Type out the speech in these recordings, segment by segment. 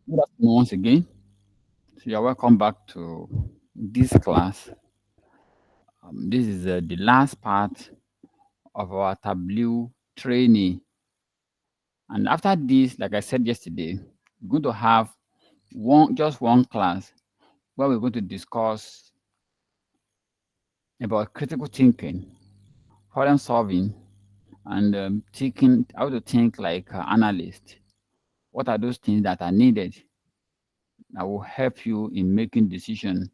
Good afternoon once again. So you're welcome back to this class. This is the last part of our Tableau training. And after this, like I said yesterday, we're going to have just one class where we're going to discuss about critical thinking, problem solving, and thinking how to think like an analyst. What are those things that are needed that will help you in making decisions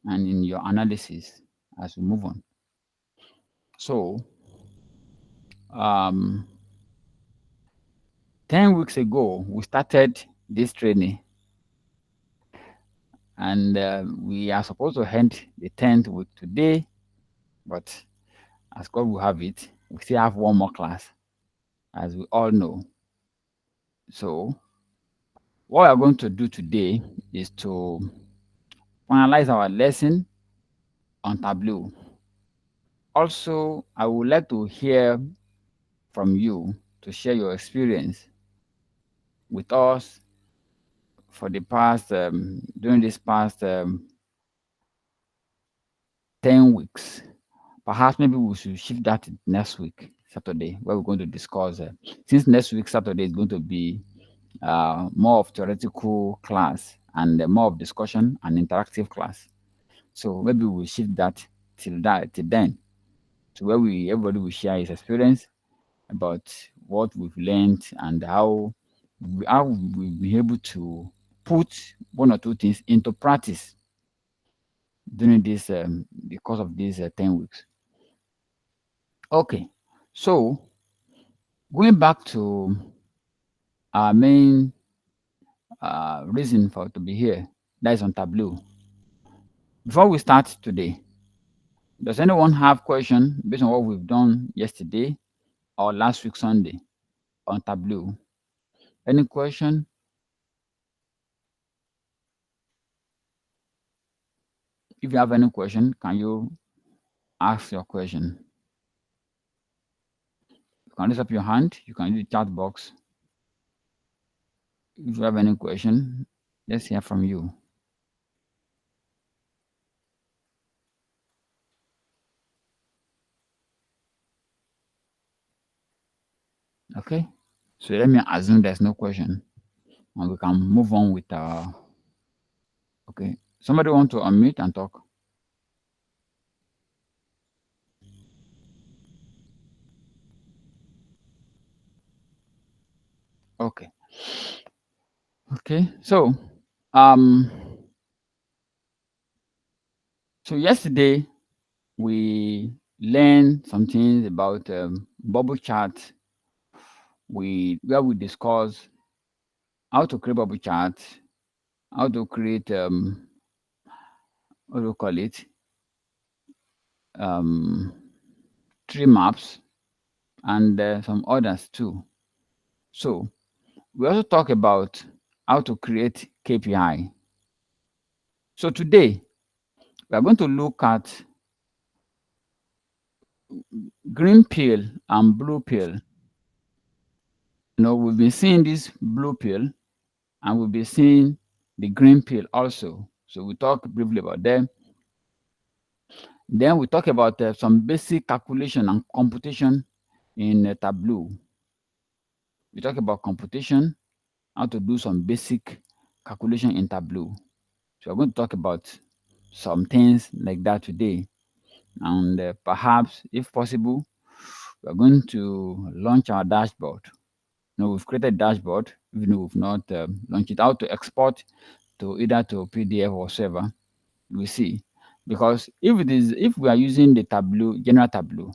and in your analysis as we move on? So, um, 10 weeks ago, we started this training, and we are supposed to end the 10th week today, but as God will have it, we still have one more class, as we all know. So, what we are going to do today is to finalize our lesson on Tableau. Also, I would like to hear from you to share your experience with us for the past, during this past 10 weeks. Perhaps maybe we should shift that to next week, Saturday, where we're going to discuss. Since next week, Saturday, is going to be more of theoretical class and more of discussion and interactive class. So maybe we'll shift that till then, to where everybody will share his experience about what we've learned and how we've been able to put one or two things into practice during this the course of these 10 weeks. Okay, so going back to our main reason for to be here, that is on Tableau. Before we start today, does anyone have question based on what we've done yesterday or last week Sunday on Tableau? Any question? If you have any question, can you ask your question? You can raise up your hand. You can use the chat box. If you have any question, let's hear from you. Okay, so let me assume there's no question and we can move on with our. Okay, somebody want to unmute and talk? Okay. Okay. Um so yesterday we learned some things about bubble chart. We discussed how to create bubble chart, how to create what do you call it? Um tree maps and some others too. So we also talk about how to create KPI. So today we are going to look at green pill and blue pill. We've been seeing this blue pill and we'll be seeing the green pill also. So we talk briefly about them. Then we talk about some basic calculation and computation in Tableau. We talk about computation, how to do some basic calculation in Tableau. So we're going to talk about some things like that today. And perhaps, if possible, we're going to launch our dashboard. We've created a dashboard, even though we've not launched it. How to export to either to PDF or whatever, we see. Because if we are using the Tableau, general Tableau,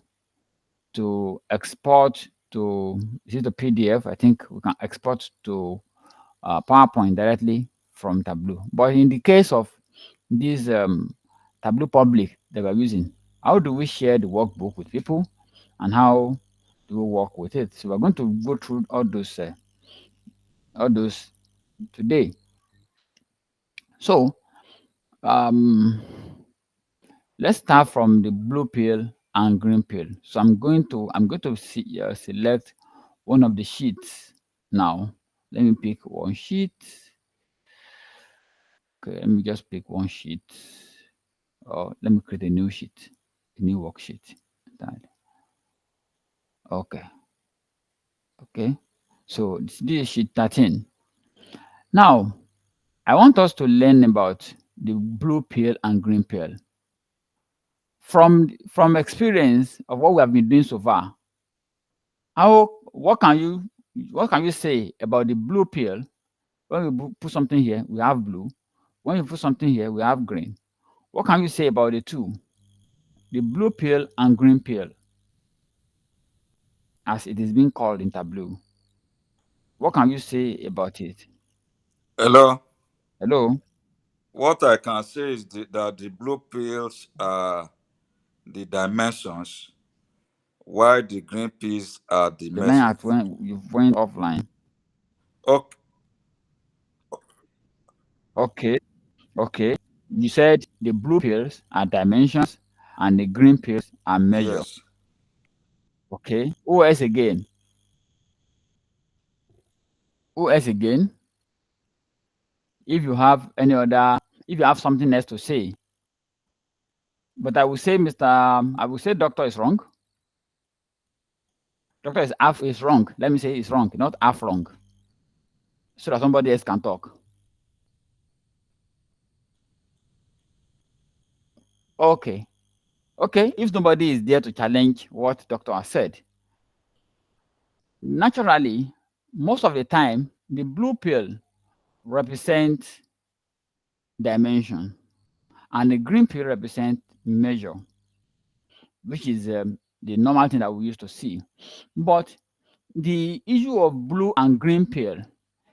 to export to is it a PDF, I think we can export to PowerPoint directly from Tableau. But in the case of this Tableau public that we're using, how do we share the workbook with people and how do we work with it? So we're going to go through all those today. So let's start from the blue pill and green pill. So I'm going to select one of the sheets now. Let me pick one sheet. Okay, let me just pick one sheet. Or let me create a new sheet, a new worksheet. Okay, okay. So this is sheet 13. Now, I want us to learn about the blue pill and green pill. From experience of what we have been doing so far, how what can you say about the blue pill? When we put something here, we have blue. When you put something here, we have green. What can you say about the two? The blue pill and green pill, as it is being called in Tableau. What can you say about it? Hello. Hello? What I can say is that the blue pills are the dimensions, while the green pills are the The line measure. at when you went offline. Okay. Okay, okay. You said the blue pills are dimensions and the green pills are measure. Yes. Okay. Who else again? Who else again? If you have any other, if you have something else to say. But I will say, I will say doctor is wrong. Doctor is wrong. Let me say it's wrong, not half wrong. So that somebody else can talk. Okay. Okay. If nobody is there to challenge what doctor has said, naturally, most of the time, the blue pill represents dimension and the green pill represents measure, which is the normal thing that we used to see. But the issue of blue and green pill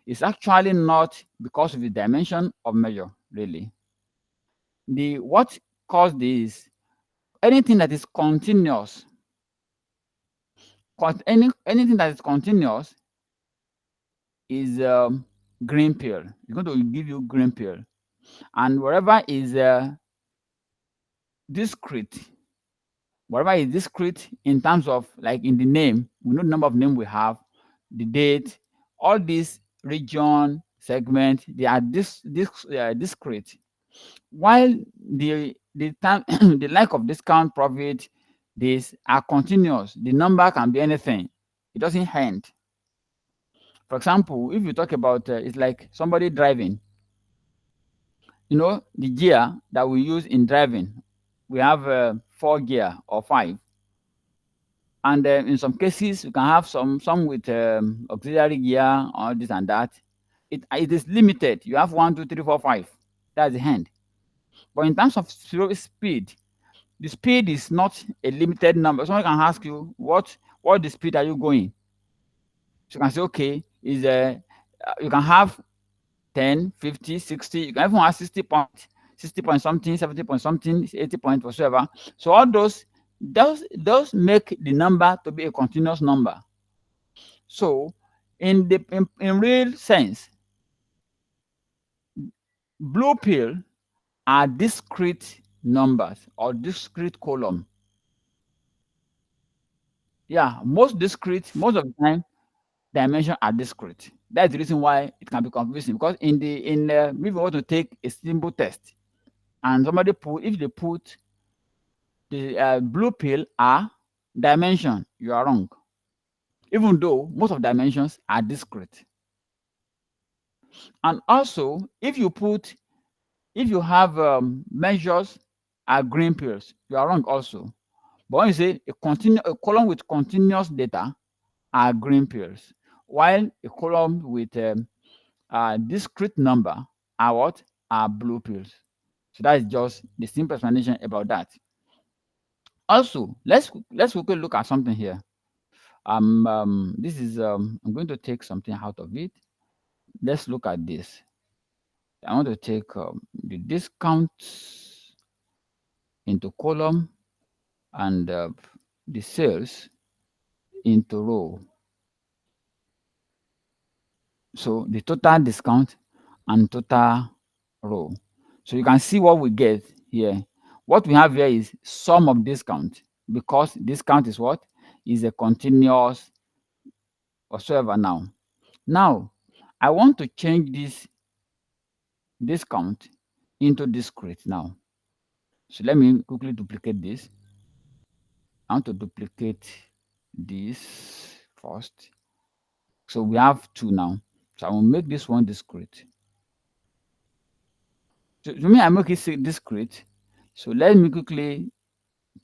is actually not because of the dimension of measure, really. The what caused this, anything that is continuous, anything that is continuous is green pill. It's going to give you green pill. And wherever is discrete, whatever is discrete in terms of like in the name, we know the number of name we have, the date, all these region, segment, they are discrete. While the time the like of discount profit, these are continuous. The number can be anything. It doesn't end. For example, if you talk about it's like somebody driving, the gear that we use in driving, we have four gear or five. And in some cases, you can have some with auxiliary gear or this and that. It is limited. You have one, two, three, four, five. That's the hand. But in terms of speed, the speed is not a limited number. Someone can ask you what the speed are you going. So you can say, okay, is you can have 10, 50, 60. You can even have 60 point something, 70 point something, 80 point whatsoever. So all those make the number to be a continuous number. So, in real sense, blue pill are discrete numbers or discrete column. Yeah, most of the time, dimension are discrete. That's the reason why it can be confusing because if you want to take a simple test and somebody if they put the blue pill are dimension, you are wrong. Even though most of dimensions are discrete. And also, if you have measures are green pills, you are wrong also. But when you say a column with continuous data are green pills, while a column with a discrete number are what? Are blue pills. So that is just the simple explanation about that. Also, let's quickly look at something here. This is I'm going to take something out of it. Let's look at this. I want to take the discount into column and the sales into row. So the total discount and total row. So you can see what we get here. What we have here is sum of discount because discount is what? Is a continuous whatsoever now. Now, I want to change this discount into discrete now. So let me quickly duplicate this. I want to duplicate this first. So we have two now. So I will make this one discrete. So to me, I make it discrete. So let me quickly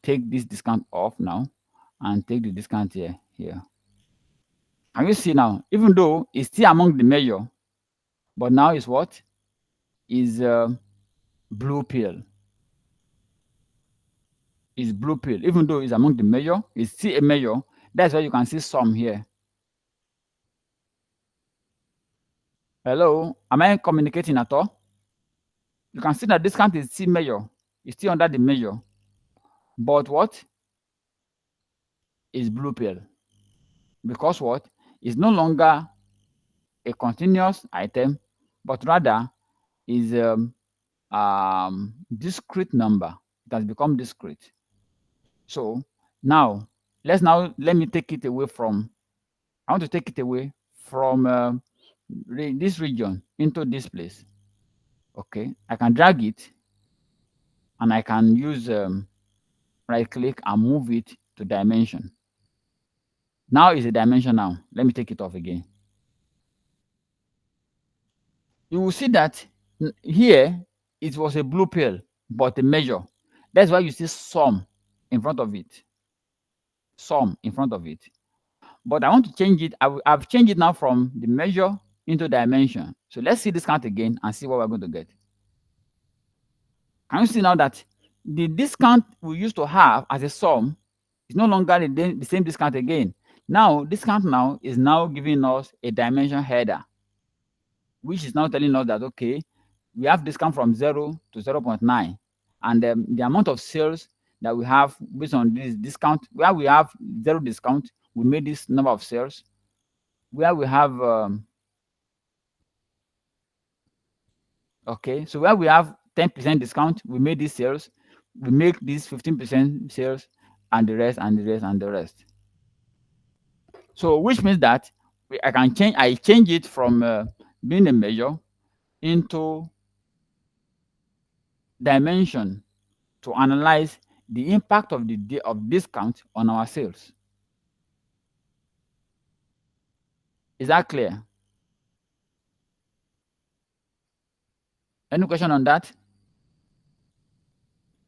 take this discount off now and take the discount here. Can you see now? Even though it's still among the measure, but now it's what? Is blue pill. Is blue pill. Even though it's among the measure, it's still a measure. That's why you can see some here. Hello, am I communicating at all? You can see that discount is still measure. It's still under the measure. But what? Is blue pill. Because what? It's no longer a continuous item, but rather is discrete number. It has become discrete. So now let me take it away from. I want to take it away from this region into this place. Okay, I can drag it, and I can use right click and move it to dimension. Now is a dimension now. Let me take it off again. You will see that here it was a blue pill, but a measure. That's why you see sum in front of it. Sum in front of it. But I want to change it. I've changed it now from the measure into dimension. So let's see this count again and see what we're going to get. Can you see now that the discount we used to have as a sum is no longer the same discount again. Now, discount now is now giving us a dimension header, which is now telling us that, okay, we have discount from 0 to 0.9. And the amount of sales that we have based on this discount, where we have 0 discount, we made this number of sales. Where we have, okay, so where we have 10% discount, we made these sales. We make these 15% sales, and the rest, and the rest, and the rest. So which means that I change it from being a measure into dimension to analyze the impact of of discount on our sales. Is that clear? Any question on that?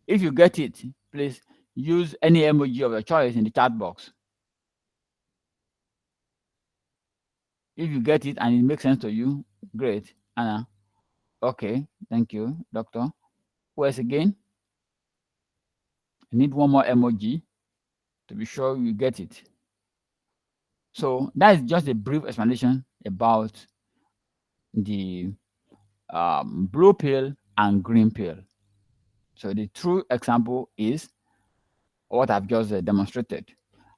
If you get it, please use any emoji of your choice in the chat box. If you get it and it makes sense to you, great. Anna. Okay, thank you, doctor. Who else again? I need one more emoji to be sure you get it. So that is just a brief explanation about the blue pill and green pill. So the true example is what I've just demonstrated.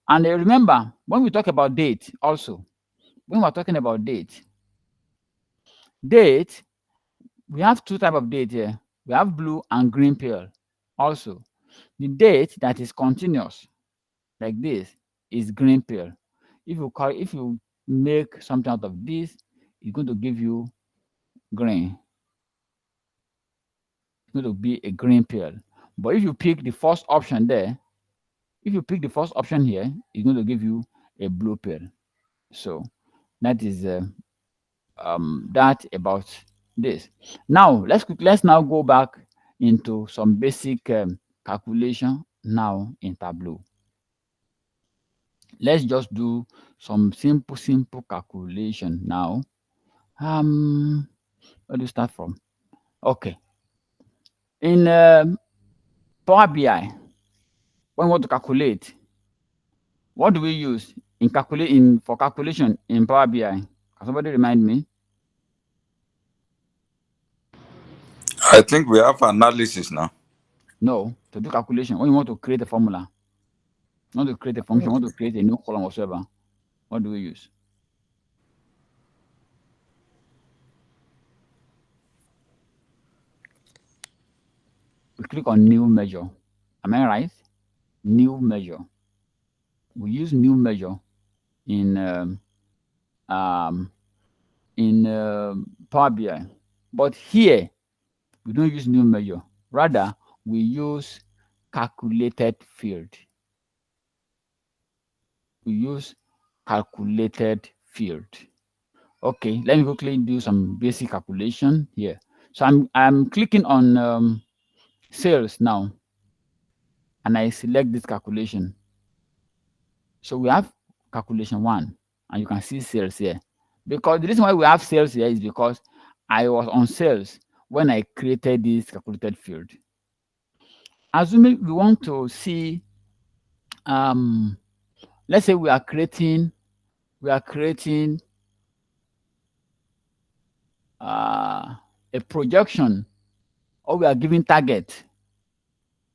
And remember, when we talk about date also, when we're talking about date, we have two types of date here. We have blue and green pill also. The date that is continuous, like this, is green pill. If you make something out of this, it's going to give you green. It's going to be a green pill. But if you pick the first option there, if you pick the first option here, it's going to give you a blue pill. So that is that about this. Now let's now go back into some basic calculation now in Tableau. Let's just do some simple calculation now. Where do you start from? Okay. In Power BI, when we want to calculate, what do we use for calculation in Power BI? Can somebody remind me? I think we have analysis now. No, to do calculation, when you want to create a formula, you want to create a function, you want to create a new column whatsoever, what do we use? We click on new measure. Am I right? New measure. We use new measure in Power BI. But here, We don't use new measure. Rather, we use calculated field. We use calculated field. Okay, let me quickly do some basic calculation here. So I'm clicking on sales now, and I select this calculation. So we have calculation one, and you can see sales here. Because the reason why we have sales here is because I was on sales when I created this calculated field. Assuming we want to see, um, let's say we are creating a projection, or we are giving target.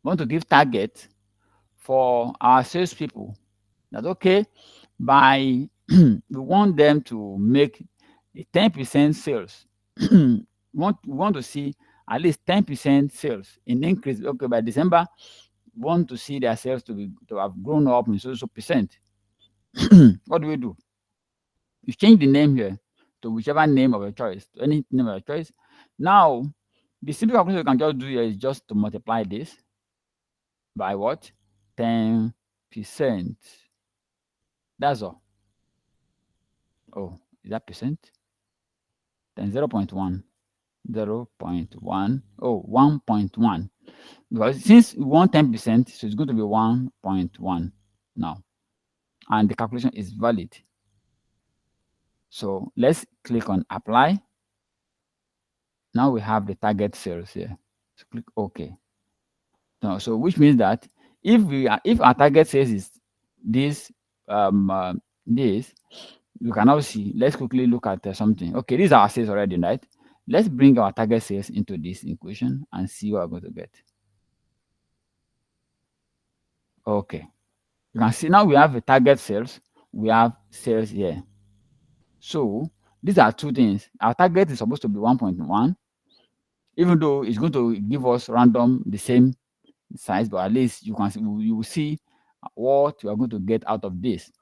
We want to give target for our salespeople. That's okay. By we want them to make a 10% sales. We want to see at least 10% sales in increase. Okay, by December, we want to see their sales to have grown up in so percent. What do we do? You change the name here to whichever name of your choice, to any name of your choice. Now, the simple calculation you can just do here is just to multiply this by what? 10%. That's all. Oh, is that percent? Then 0.1. 0.1. Oh, 1.1. Because since we want 10%, so it's going to be 1.1 now. And the calculation is valid. So let's click on apply. Now we have the target sales here. So click OK. Now, so which means that if our target sales is this this, you can now see. Let's quickly look at something. Okay, this is our sales already, right? Let's bring our target sales into this equation and see what we're going to get. Okay, you can see now we have a target sales. We have sales here. So these are two things. Our target is supposed to be 1.1, even though it's going to give us random the same size, but at least you will see what you are going to get out of this.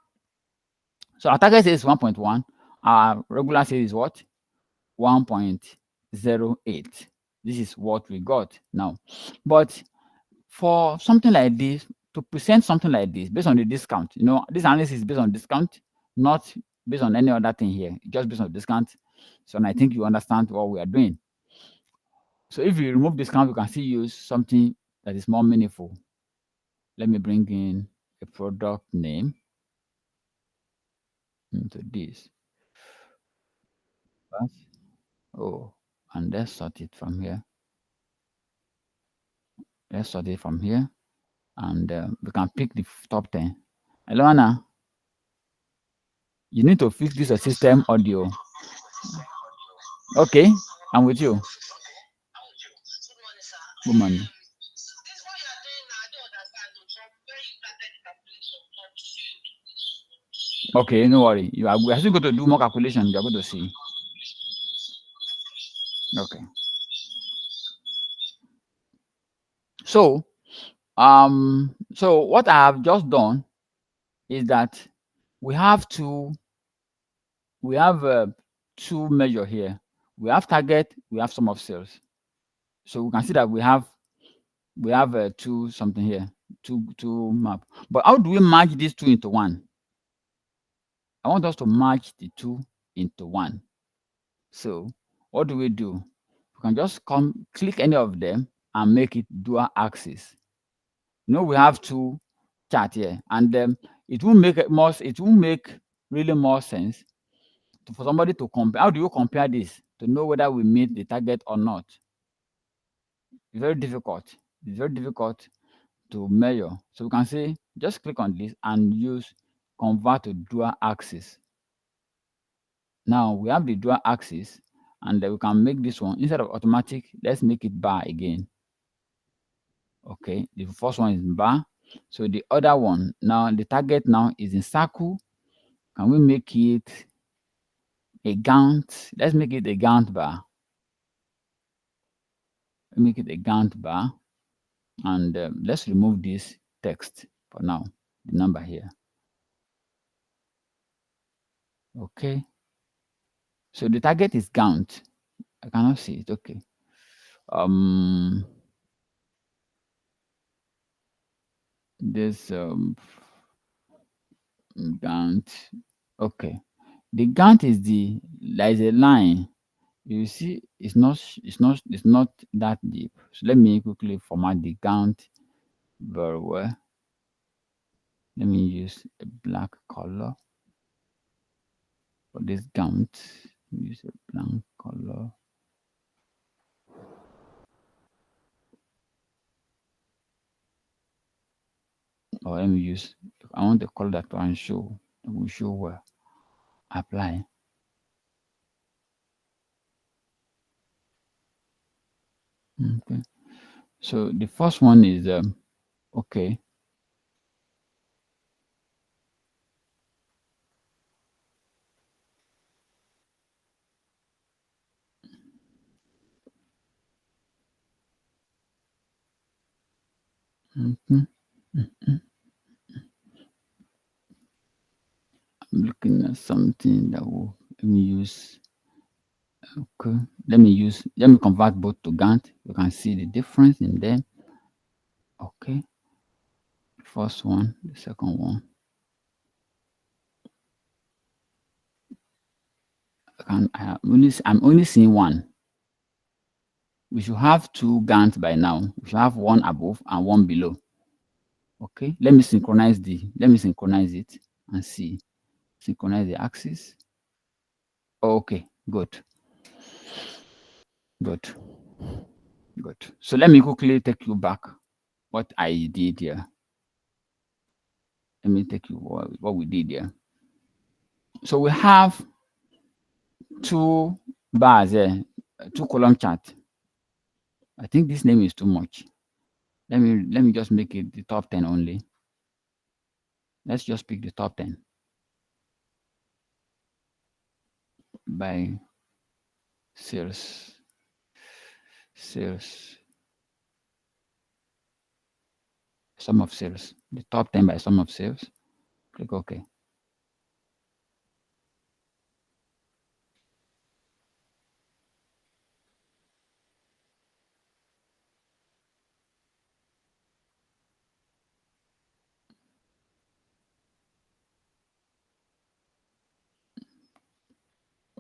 So our target is 1.1. Our regular sales is what? 1.08. This is what we got now. But for something like this, to present something like this based on the discount, this analysis is based on discount, not based on any other thing here, just based on discount. So I think you understand what we are doing. So if you remove discount, you can still use something that is more meaningful. Let me bring in a product name into this. Oh, and let's sort it from here. Let's sort it from here, and we can pick the top 10. Hello, Anna. You need to fix this system audio. Okay, I'm with you. Good morning. Okay, no worry. We are still going to do more calculation. You are going to see. Okay. So, so what I have just done is that we have two measure here. We have target, we have sum of sales. So we can see that we have two something here, two map. But how do we merge these two into one? I want us to merge the two into one. So what do? We can just click any of them and make it dual axis. We have two chart here, and it will make really more sense for somebody to compare. How do you compare this to know whether we meet the target or not? It's very difficult. It's very difficult to measure. So we can say, just click on this and use convert to dual axis. Now we have the dual axis, and we can make this one, instead of automatic, let's make it bar again. Okay, the first one is bar. So the other one, now the target now is in circle. Can we make it a gantt? Let's make it a gantt bar. Make it a gantt bar, and let's remove this text for now, the number here. Okay, so the target is gantt. I cannot see it. Okay, um this gantt. Okay, the gantt is there is a line. You see, it's not that deep. So let me quickly format the gantt very well. Let me use a black color for this gantt. Use a blank color. Or let me use, I want the color that can show, that will show well. Apply. Okay. So the first one is okay. Okay. I'm looking at something that will let me use. Okay. Let me convert both to Gantt. You can see the difference in them. Okay. First one, the second one. I'm only seeing one. We should have two Gantt by now. We should have one above and one below. Okay. Let me synchronize it and see. Synchronize the axis. Okay, good. Good. Good. So let me quickly take you back what I did here. Let me take you what we did here. So we have two bars here, two column chart. I think this name is too much. Let me just make it the top 10 only. Let's just pick the top 10 by sales. Sum of sales. The top 10 by sum of sales. Click OK.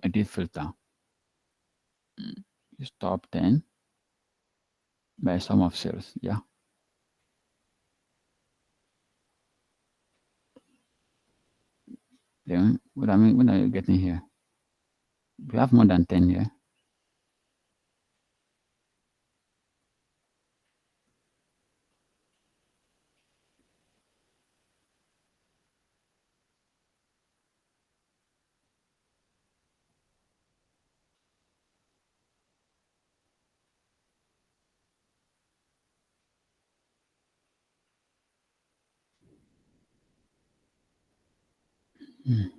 I did filter. It's top 10 by sum of sales. Yeah. Then what are you getting here? We have more than 10 here. I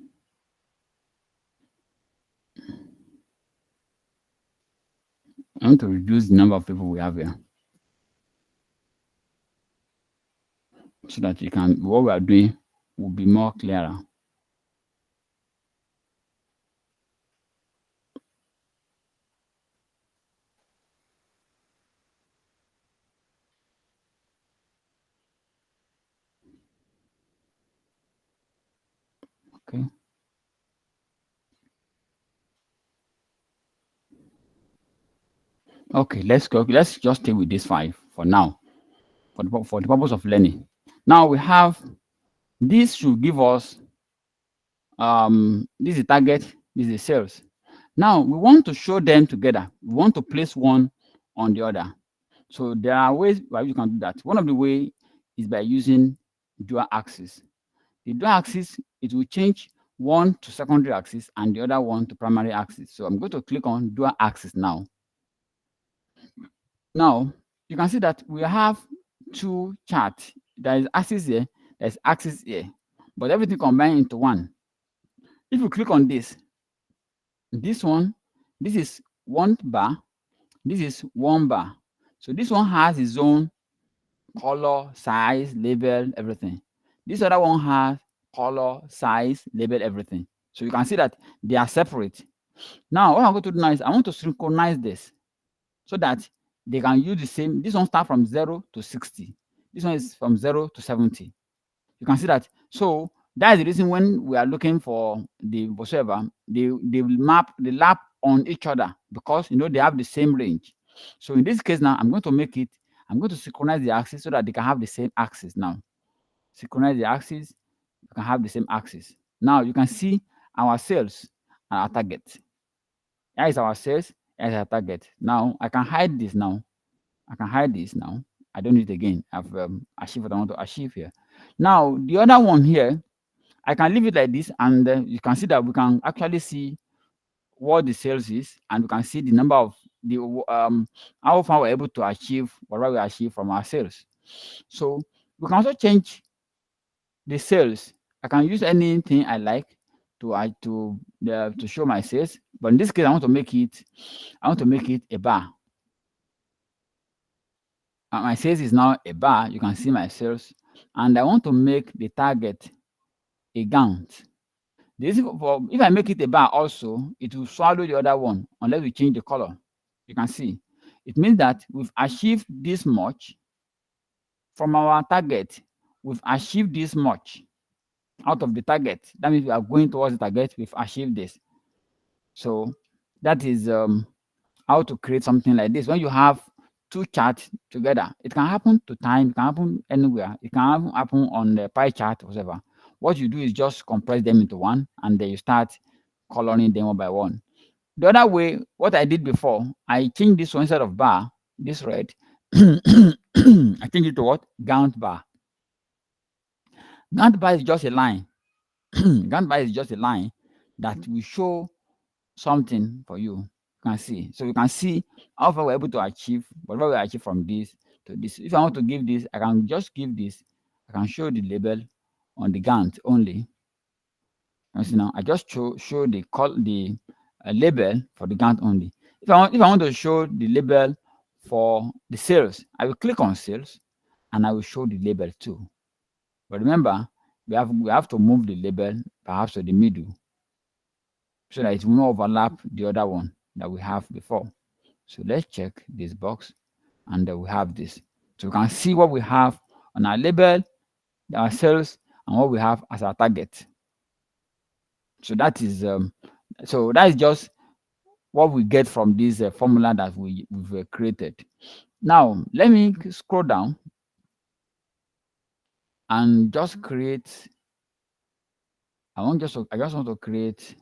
want to reduce the number of people we have here so that what we are doing will be more clearer. Okay. Okay, let's go. Let's just stay with this 5 for now, for the purpose of learning. Now we have this should give us this is target, this is sales. Now we want to show them together. We want to place one on the other. So there are ways by which you can do that. One of the way is by using dual axis. The dual axis, it will change one to secondary axis and the other one to primary axis. So I'm going to click on dual axis now. Now you can see that we have two charts. There is axis here, there's axis here, but everything combined into one. If you click on this one, this is one bar, this is one bar. So this one has its own color, size, label, everything. This other one has color, size, label, everything. So you can see that they are separate. Now, what I'm going to do now is I want to synchronize this so that they can use the same. This one start from 0 to 60. This one is from 0 to 70. You can see that. So that is the reason when we are looking for the whatsoever, they will map the lap on each other because they have the same range. So in this case now, I'm going to synchronize the axis so that they can have the same axis now. Synchronize the axis, you can have the same axis. Now you can see our cells and our target. Here is our cells, here is our target. Now I can hide this now. I can hide this now. I don't need it again. I've achieved what I want to achieve here. Now the other one here, I can leave it like this, and you can see that we can actually see what the sales is, and we can see the number of the how far we're able to achieve whatever we achieve from our sales. So we can also change the sales. I can use anything I like to show my sales, but in this case, I want to make it a bar. My sales is now a bar. You can see my sales, and I want to make the target a gantt. If I make it a bar also, it will swallow the other one unless we change the color. You can see. It means that we've achieved this much from our target. We've achieved this much out of the target. That means we are going towards the target. We've achieved this. So that is how to create something like this. When you have two charts together, it can happen to time, it can happen anywhere, it can happen on the pie chart, whatever. What you do is just compress them into one, and then you start coloring them one by one. The other way, what I did before, I changed this one instead of bar, this red, I changed it to what? Gantt bar. Gantt bar is just a line. Gantt bar is just a line that will show something for you. You can see. So you can see how far we're able to achieve, whatever we achieve from this to this. If I want to give this, I can just give this. I can show the label on the Gantt only. You see now, I just show the label for the Gantt only. If I want to show the label for the sales, I will click on sales, and I will show the label too. But remember, we have to move the label perhaps to the middle so that it will not overlap the other one that we have before. So let's check this box, and we have this. So we can see what we have on our label, our sales, and what we have as our target. So that is just what we get from this formula that we've created. Now let me scroll down and just create. I just want to create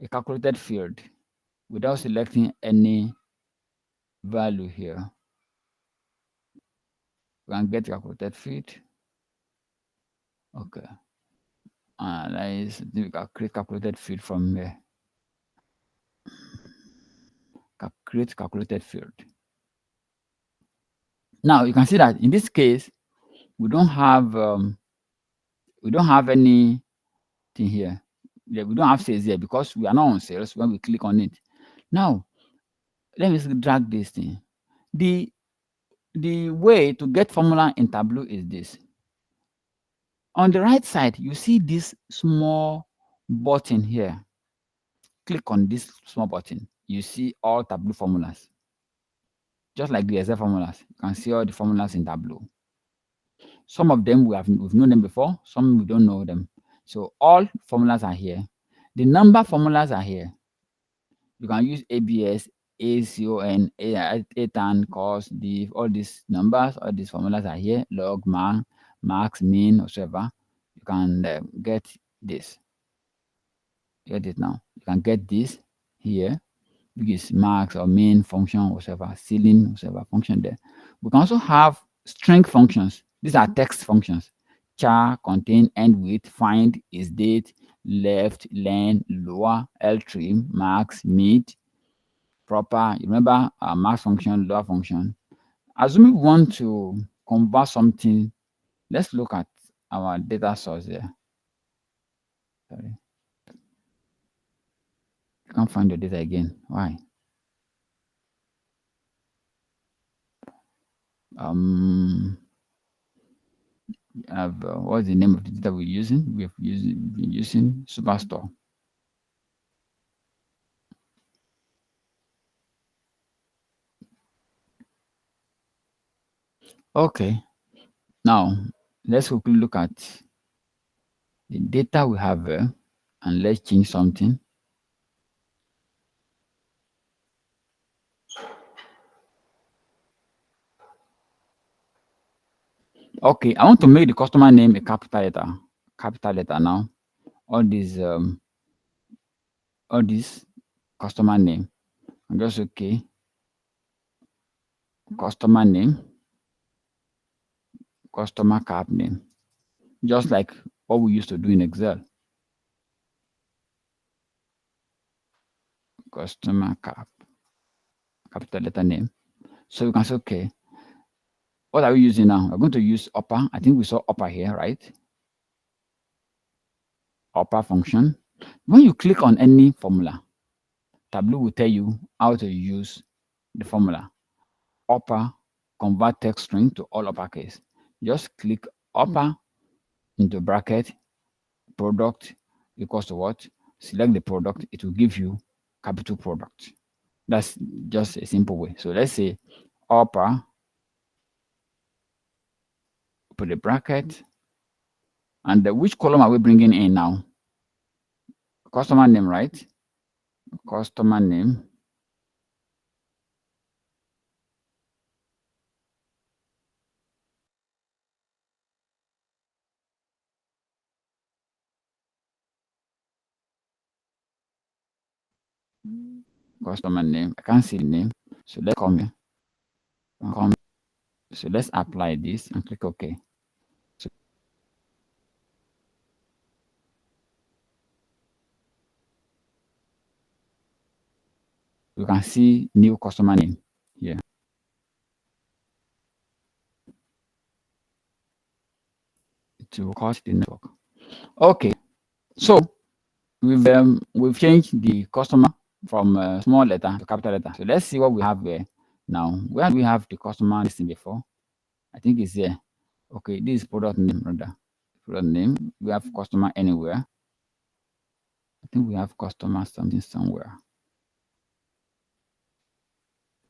a calculated field without selecting any value here. We can get calculated field. Okay. Let's create calculated field from here. Create calculated field. Now you can see that in this case we don't have anything here. Yeah, we don't have sales here because we are not on sales when we click on it. Now let me drag this thing. The way to get formula in Tableau is this. On the right side, you see this small button here. Click on this small button. You see all Tableau formulas. Just like the Excel formulas, you can see all the formulas in Tableau. Some of them we've known them before, some we don't know them. So all formulas are here. The number formulas are here. You can use ABS, ACON, ATAN, cos, div, all these numbers, all these formulas are here. Log, max, mean, whatever. You can get this. Get it now. You can get this here, which is max or mean function, whatever, ceiling, whatever function there. We can also have string functions. These are text functions. Char, contain, end with, find, is date, left, len, lower, trim, max, mid, proper. You remember max function, lower function. Assuming we want to convert something, let's look at our data source there. Sorry. You can't find the data again. Why? What's the name of the data we're using? We've been using Superstore. Okay. Now let's quickly look at the data we have here, and let's change something. Okay, I want to make the customer name a capital letter. Capital letter now. All these customer name. I'm just okay. Customer name, customer cap name. Just like what we used to do in Excel. Customer cap, capital letter name. So you can say, okay, what are we using now? We're going to use upper. I think we saw upper here, right? Upper function. When you click on any formula, Tableau will tell you how to use the formula. Upper, convert text string to all uppercase. Just click upper into bracket, product equals to what? Select the product, it will give you capital product. That's just a simple way. So let's say upper, put a bracket, and which column are we bringing in now? Customer name, right? Customer name. Customer name. I can't see the name. So let's come here. Come. So let's apply this and click OK. So you can see new customer name here. It will cut the network. Okay. So we've changed the customer from small letter to capital letter. So let's see what we have here now. Where do we have the customer listing before? I think it's here. Okay, this is product name rather. Product name. We have customer anywhere. I think we have customer something somewhere.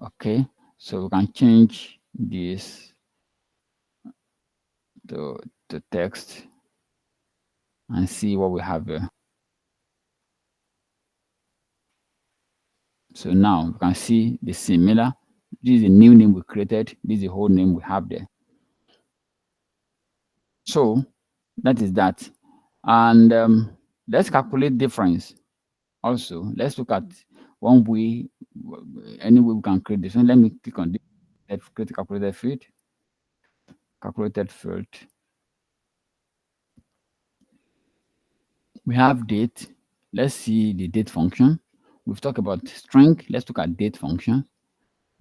Okay, so we can change this to text and see what we have here. So now you can see the similar. This is the new name we created. This is the whole name we have there. So that is that. And let's calculate difference. Also, let's look at one way, any way we can create this. So let me click on this. Let's create a calculated field. Calculated field. We have date. Let's see the date function. We've talked about string. Let's look at date function.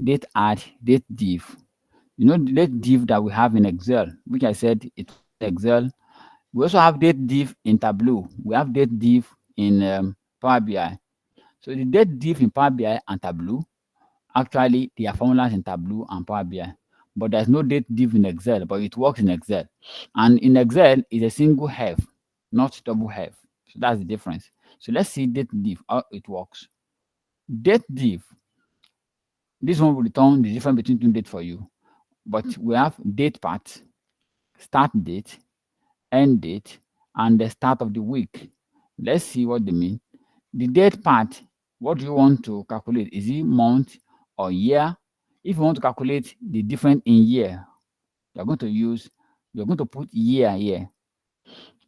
Date add, date div. You know the date div that we have in Excel, which I said it Excel. We also have date div in Tableau. We have date div in Power BI. So the date div in Power BI and Tableau, actually they are formulas in Tableau and Power BI. But there's no date div in Excel, but it works in Excel. And in Excel, it's a single have, not double have. So that's the difference. So let's see date div, how it works. Date div, this one will return the difference between two dates for you. But we have date part, start date, end date, and the start of the week. Let's see what they mean. The date part, what do you want to calculate? Is it month or year? If you want to calculate the difference in year, you're going to put year here.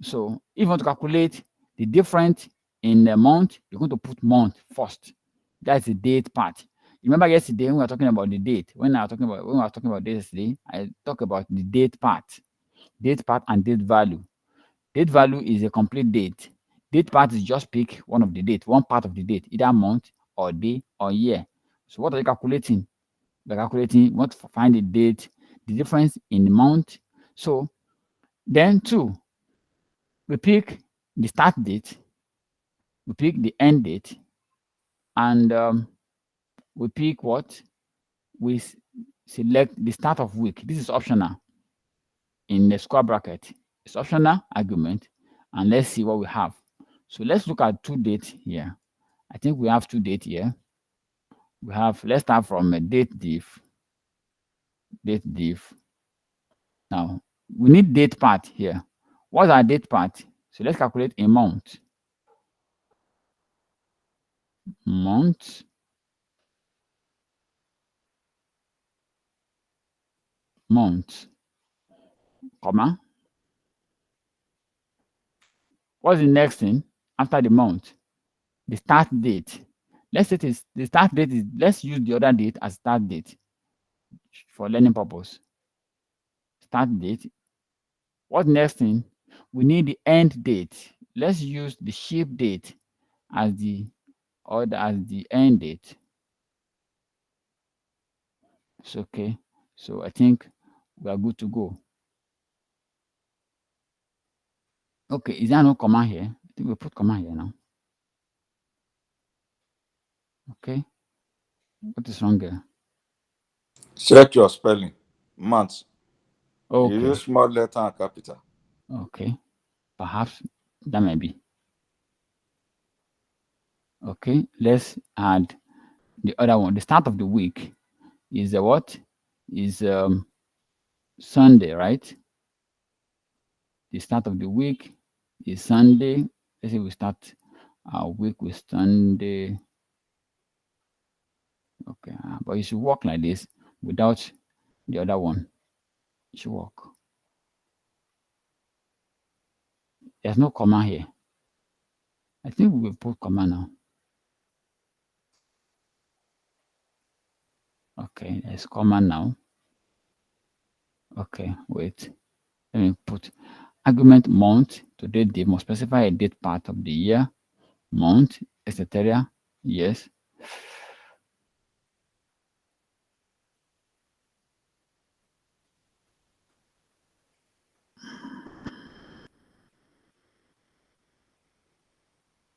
So if you want to calculate the difference in the month, you're going to put month first. That's the date part. Remember yesterday when we were talking about the date, when I was talking about this yesterday, I talked about the date part and date value. Date value is a complete date. Date part is just pick one of the date, one part of the date, either month or day or year. So what are you calculating? You're calculating, you want to find the date, the difference in the month. So then two, we pick the start date, we pick the end date, and we pick what? We select the start of week. This is optional in the square bracket. It's optional argument, and let's see what we have. So let's look at two dates here. I think we have two dates here. We have, let's start from a date div. Now, we need date part here. What's our date part? So let's calculate a month. Month, month, comma. What's the next thing after the month? The start date. Let's say the start date is, let's use the other date as start date for learning purpose. Start date. What next thing? We need the end date. Let's use the ship date as the end date. It's okay. So I think we are good to go. Okay, is there no comma here? I think we put comma here now. Okay. What is wrong here? Check your spelling. Months. You Okay. use small letter and capital. Okay. Perhaps that may be. Okay. Let's add the other one. The start of the week is the what? Is Sunday, right? The start of the week is Sunday. Let's say we start our week with Sunday. Okay, but you should work like this without the other one. It should work. There's no comma here. I think we will put comma now. Okay, there's comma now. Okay, wait. Let me put argument month. Today they must specify a date part of the year, month, etc. Yes.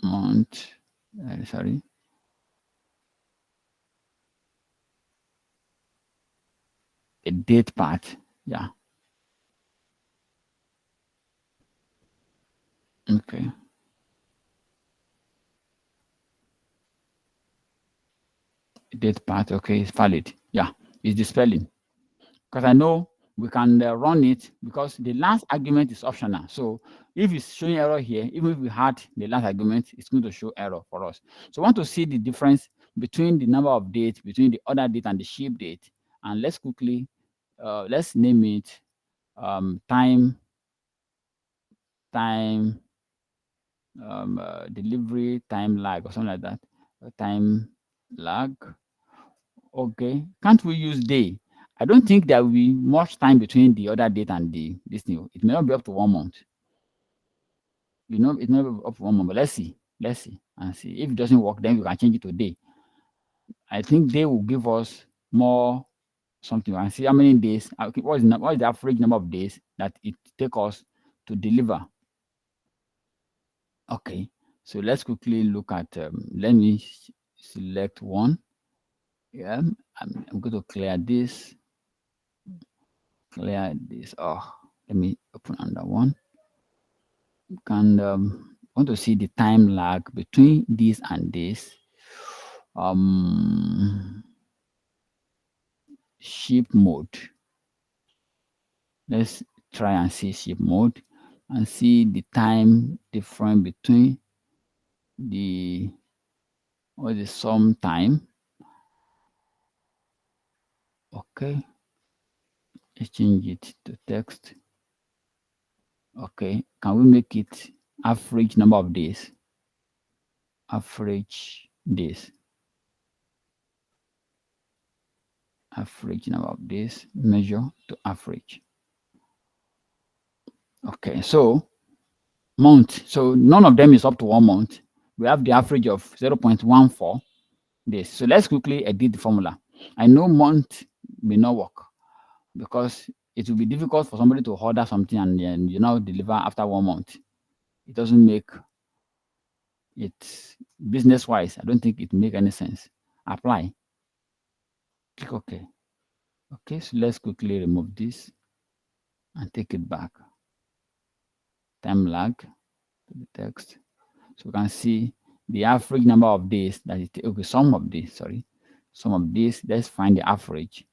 Month. Sorry. The date part. Yeah. Okay. Date part. Okay, it's valid. Yeah, it's the spelling. Because I know we can run it because the last argument is optional. So if it's showing error here, even if we had the last argument, it's going to show error for us. So I want to see the difference between the number of dates, between the other date and the ship date. And let's quickly, let's name it time delivery time lag or something like that. Time lag. Okay. Can't we use day? I don't think there will be much time between the other date and this new. It may not be up to 1 month. You know, it may not be up to 1 month, but let's see. Let's see and see. If it doesn't work, then we can change it to day. I think day will give us more something and see how many days. What is the average number of days that it take us to deliver? Okay. So let's quickly look at. Let me select one. Yeah, I'm going to clear this. Clear this. Oh, let me open another one. You can want to see the time lag between this and this. Ship mode. Let's try and see ship mode and see the time difference between the sum time. Okay, let's change it to text. Okay, can we make it average number of days? Average days. Average number of days, measure to average. Okay, so month. So none of them is up to 1 month. We have the average of 0.14 days. So let's quickly edit the formula. I know month may not work because it will be difficult for somebody to order something and then deliver after 1 month. It doesn't make it business wise. I don't think it make any sense. Apply. Click OK. Okay, so let's quickly remove this and take it back. Time lag to the text. So we can see the average number of days that it okay, sum of this, sorry. Sum of this, let's find the average.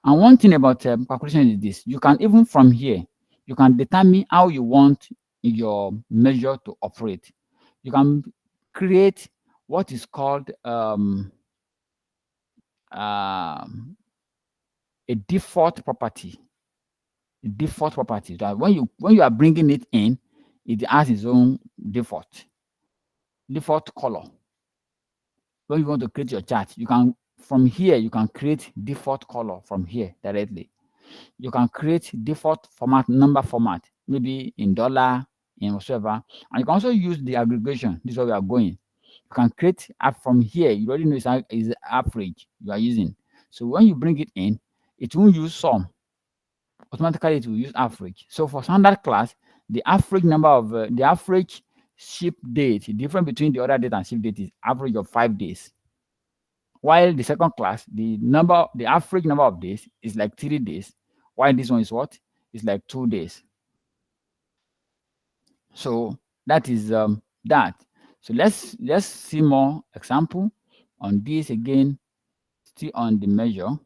And one thing about calculation is this: you can, even from here, you can determine how you want your measure to operate. You can create what is called um, a default property. A default property that when you are bringing it in, it has its own default color. When you want to create your chart, you can, from here you can create default color from here directly. You can create default format, number format, maybe in dollar, in whatever. And you can also use the aggregation. This is where we are going. You can create from here. You already know is average you are using. So when you bring it in, it won't use sum. Automatically, it will use average. So for standard class, the average number of the average ship date, the difference between the order date and ship date is average of 5 days. While the second class, the average number of days is like 3 days. While this one is what? It's like 2 days. So that is that. So let's see more example on this again. Still on the measure.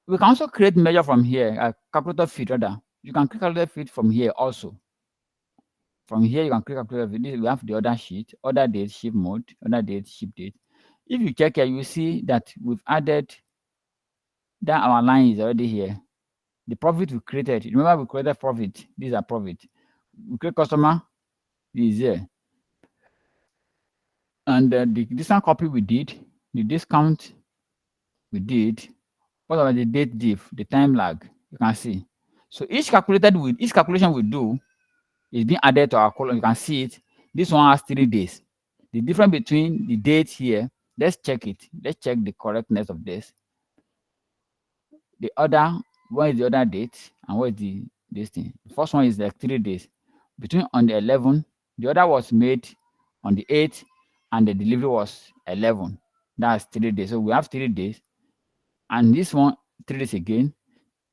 We can also create measure from here, calculator feed rather. You can create calculator feed from here also. From here, you can create calculator feed. We have the order sheet, order date, ship mode, order date, ship date. If you check here, you see that we've added that our line is already here. The profit we created, remember we created profit. These are profit. We create customer, this is here. And the discount copy we did, the discount we did, what about the date diff, the time lag? You can see. So each calculation we do is being added to our column. You can see it. This one has 3 days. The difference between the date here, let's check it. Let's check the correctness of this. The other, what is the other date and what is this thing? The first one is like 3 days. Between on the 11th, the other was made on the 8th, and the delivery was 11. That's 3 days. So we have 3 days. And this one, 3 days again.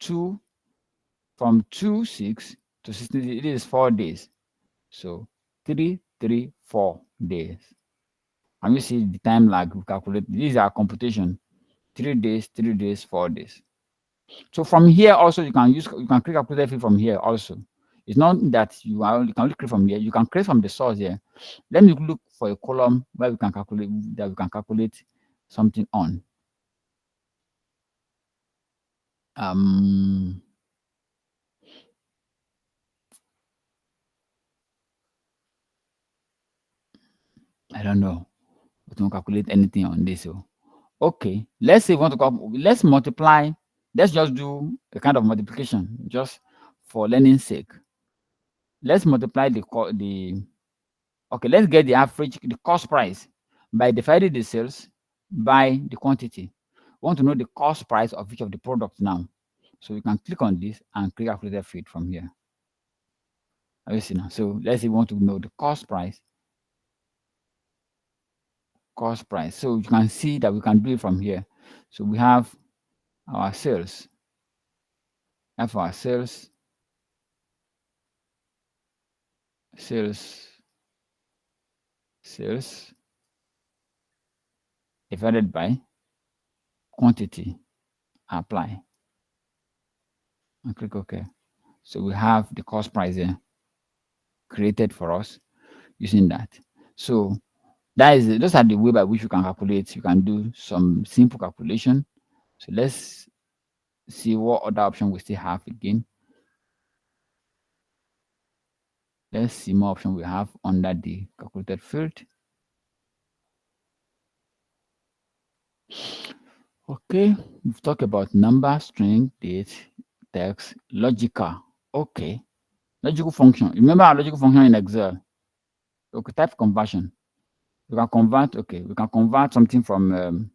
From 2/6 to 16, it is 4 days. So 4 days. And we see the time lag we calculate. These are computation. 3 days, 3 days, 4 days. So from here also you can create calculator feed from here also. It's not that you can only create from here. You can create from the source here. Let me look for a column where we can calculate something on. I don't know. We don't calculate anything on this. So okay, let's say we want to let's multiply. Let's just do a kind of multiplication just for learning sake. Let's multiply okay, let's get the average, the cost price by dividing the sales by the quantity. We want to know the cost price of each of the products now. So we can click on this and click calculator feed from here. You see now. So let's say we want to know the cost price. So you can see that we can do it from here. So we have our sales. Sales divided by quantity. Apply and click OK. So we have the cost price here created for us using that. So those are the way by which you can calculate. You can do some simple calculation. So let's see what other option we still have again. Let's see more option we have under the calculated field. Okay, we've talked about number, string, date, text, logical. Okay, logical function. Remember our logical function in Excel? Okay, type conversion. We can convert. Okay, we can convert something from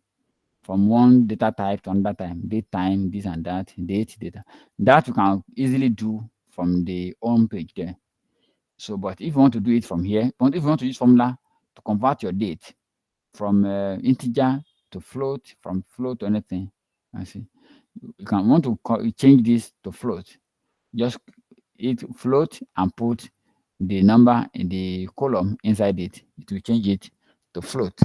one data type to another time. Date time, this and that, date, data. That you can easily do from the home page there. So, but if you want to do it from here, if you want to use formula to convert your date from integer to float, from float to anything, I see. You can want to change this to float. Just hit float and put the number in the column inside it. It will change it to float.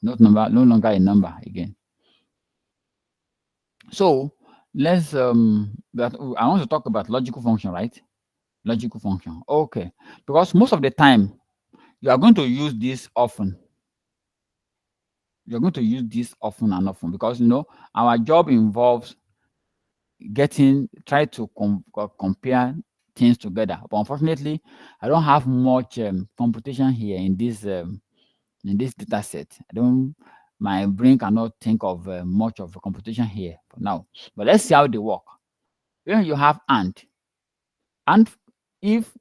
No longer a number again. So let's I want to talk about logical function, right? Logical function. Okay. Because most of the time you are going to use this often. You're going to use this often and often because our job involves try to compare things together. But unfortunately, I don't have much computation here in this data set. I don't. My brain cannot think of much of a computation here for now. But let's see how they work. When you have and if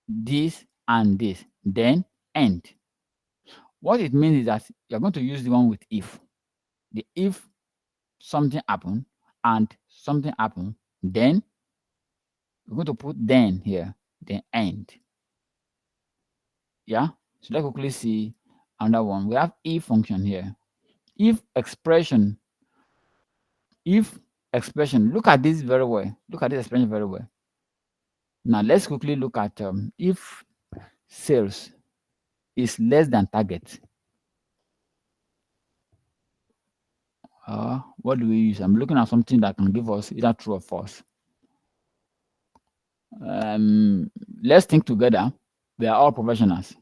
this and this, then and. What it means is that you're going to use the one with if. The if something happen and something happen, then we're going to put then here, then end. Yeah. So let's quickly see another one. We have if function here. If expression, if expression. Look at this very well. Look at this expression very well. Now let's quickly look at if sales is less than target. What do we use? I'm looking at something that can give us either true or false. Um, let's think together. We are all professionals.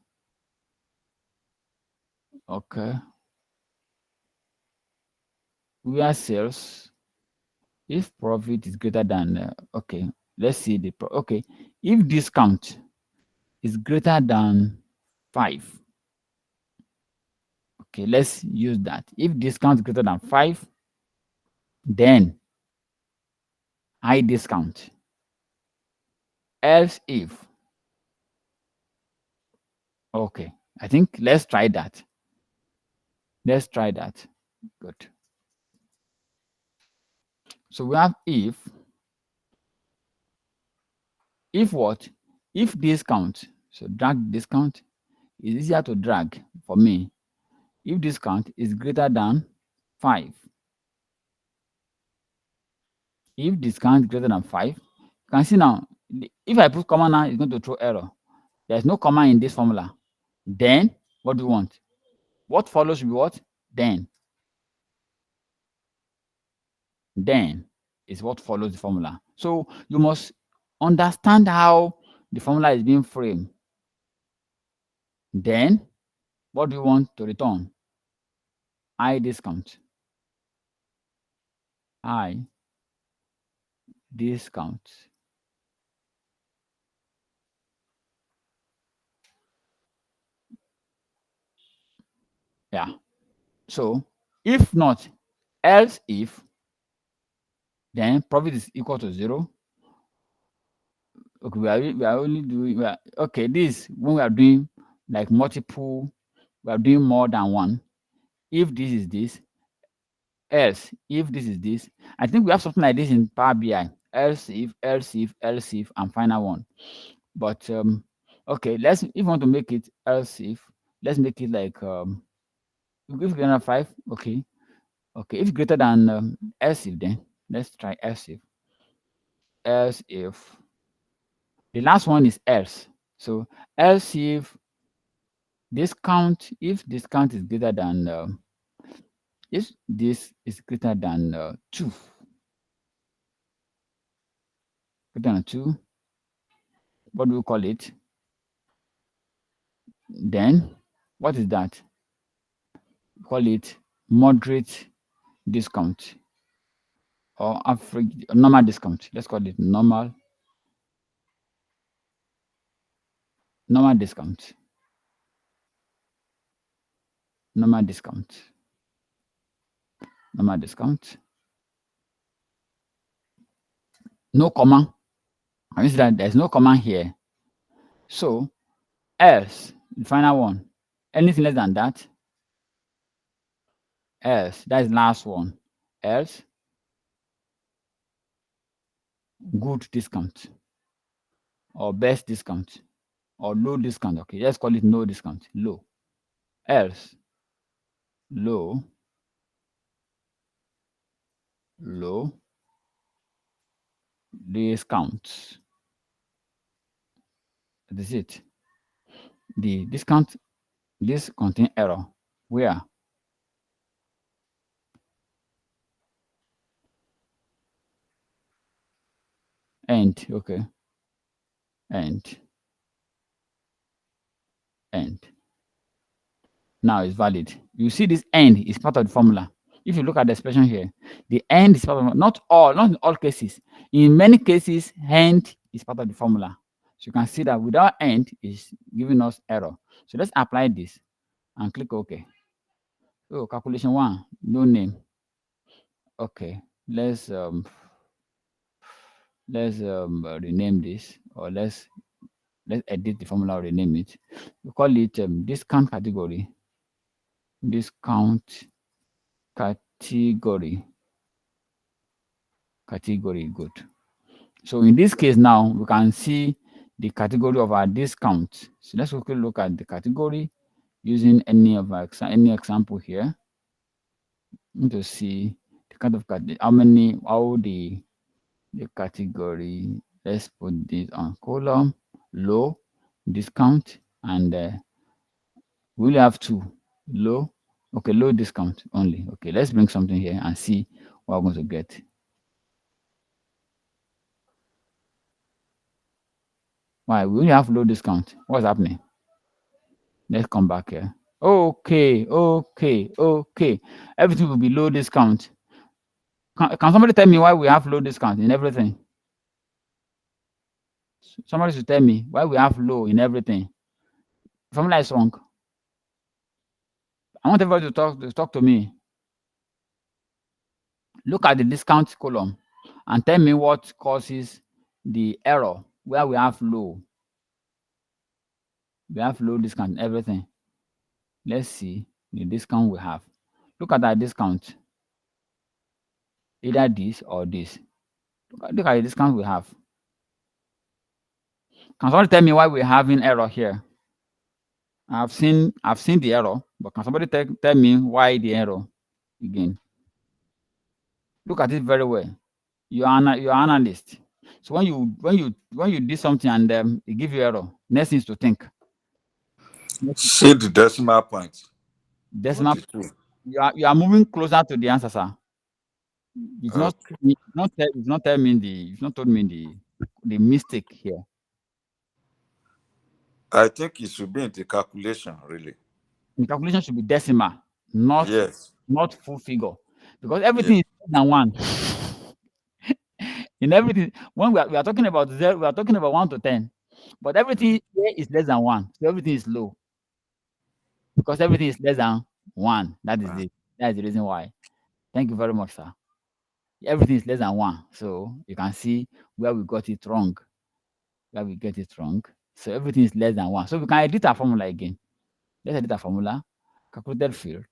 Okay. We are sales. If profit is greater than okay, let's see okay. If discount is greater than 5, okay, let's use that. If discount is greater than 5, then high discount. Else if, okay, I think let's try that. Let's try that. Good. So we have if what? If discount, so drag discount is easier to drag for me. If discount is greater than 5, if discount is greater than 5, you can see now, if I put comma now, it's going to throw error. There's no comma in this formula. Then, what do we want? What follows should be what? Then. Then is what follows the formula. So you must understand how the formula is being framed. Then, what do you want to return? I discount. I discount. Yeah. So if not, else if, then profit is equal to 0. Okay, we are only doing okay. This when we are doing like multiple, we are doing more than one. If this is this, else if this is this. I think we have something like this in Power BI. Else if, and final one. But okay, if you want to make it else if, let's make it like if greater than 5, okay. Okay, if greater than else if, then let's try else if. Else if the last one is else. So else if discount, if discount is greater than if this is greater than 2, greater than 2, what do we call it? Then what is that? We call it moderate discount or average normal discount. Let's call it normal discount. Normal discount. Normal discount. No comma. I mean that there's no comma here. So else, the final one, anything less than that, else, that is last one, else, good discount or best discount or low discount. Okay, let's call it no discount, low. Else, low, low discount. That is it. The discount, this contain error. Where? end. Okay, end, end. Now it's valid. You see this end is part of the formula. If you look at the expression here, the end is part of not in all cases. In many cases, end is part of the formula. So you can see that without end is giving us error. So let's apply this and click OK. So calculation one, no name. Okay, let's rename this, or let's edit the formula or rename it. We call it discount category. Discount category. Category, good. So in this case now, we can see the category of our discount. So let's quickly look at the category using any of our any example here. To see the kind of the category. Let's put this on column, low, discount, and we only have two, low. Okay, low discount only. Okay, let's bring something here and see what we're going to get. Why? We only have low discount. What's happening? Let's come back here. Okay, okay, okay. Everything will be low discount. Can somebody tell me why we have low discount in everything? Somebody should tell me why we have low in everything. Formula is wrong. I want everybody to talk to me. Look at the discount column and tell me what causes the error where we have low. We have low discount in everything. Let's see the discount we have. Look at that discount. Either this or this. Look at the discount we have. Can somebody tell me why we're having error here? I've seen the error, but can somebody tell me why the error again? Look at it very well. You're an analyst. So when you do something and it gives you error, next thing is to think. See the decimal point. Decimal. Put it through. You are moving closer to the answer, sir. It's not Okay. it's not told me the mistake here. I think it should be in the calculation, really. The calculation should be decimal, not Yes. full figure, because Yes. everything is less than one. In everything, when we are talking about zero, we are talking about 1 to 10, but everything here is less than one, so everything is low because everything is less than one. That is Uh, it. That is the reason why. Thank you very much, sir. Everything is less than one, so you can see where we got it wrong. Where we get it wrong. So everything is less than one. So we can edit our formula again. Let's edit our formula. Calculated field.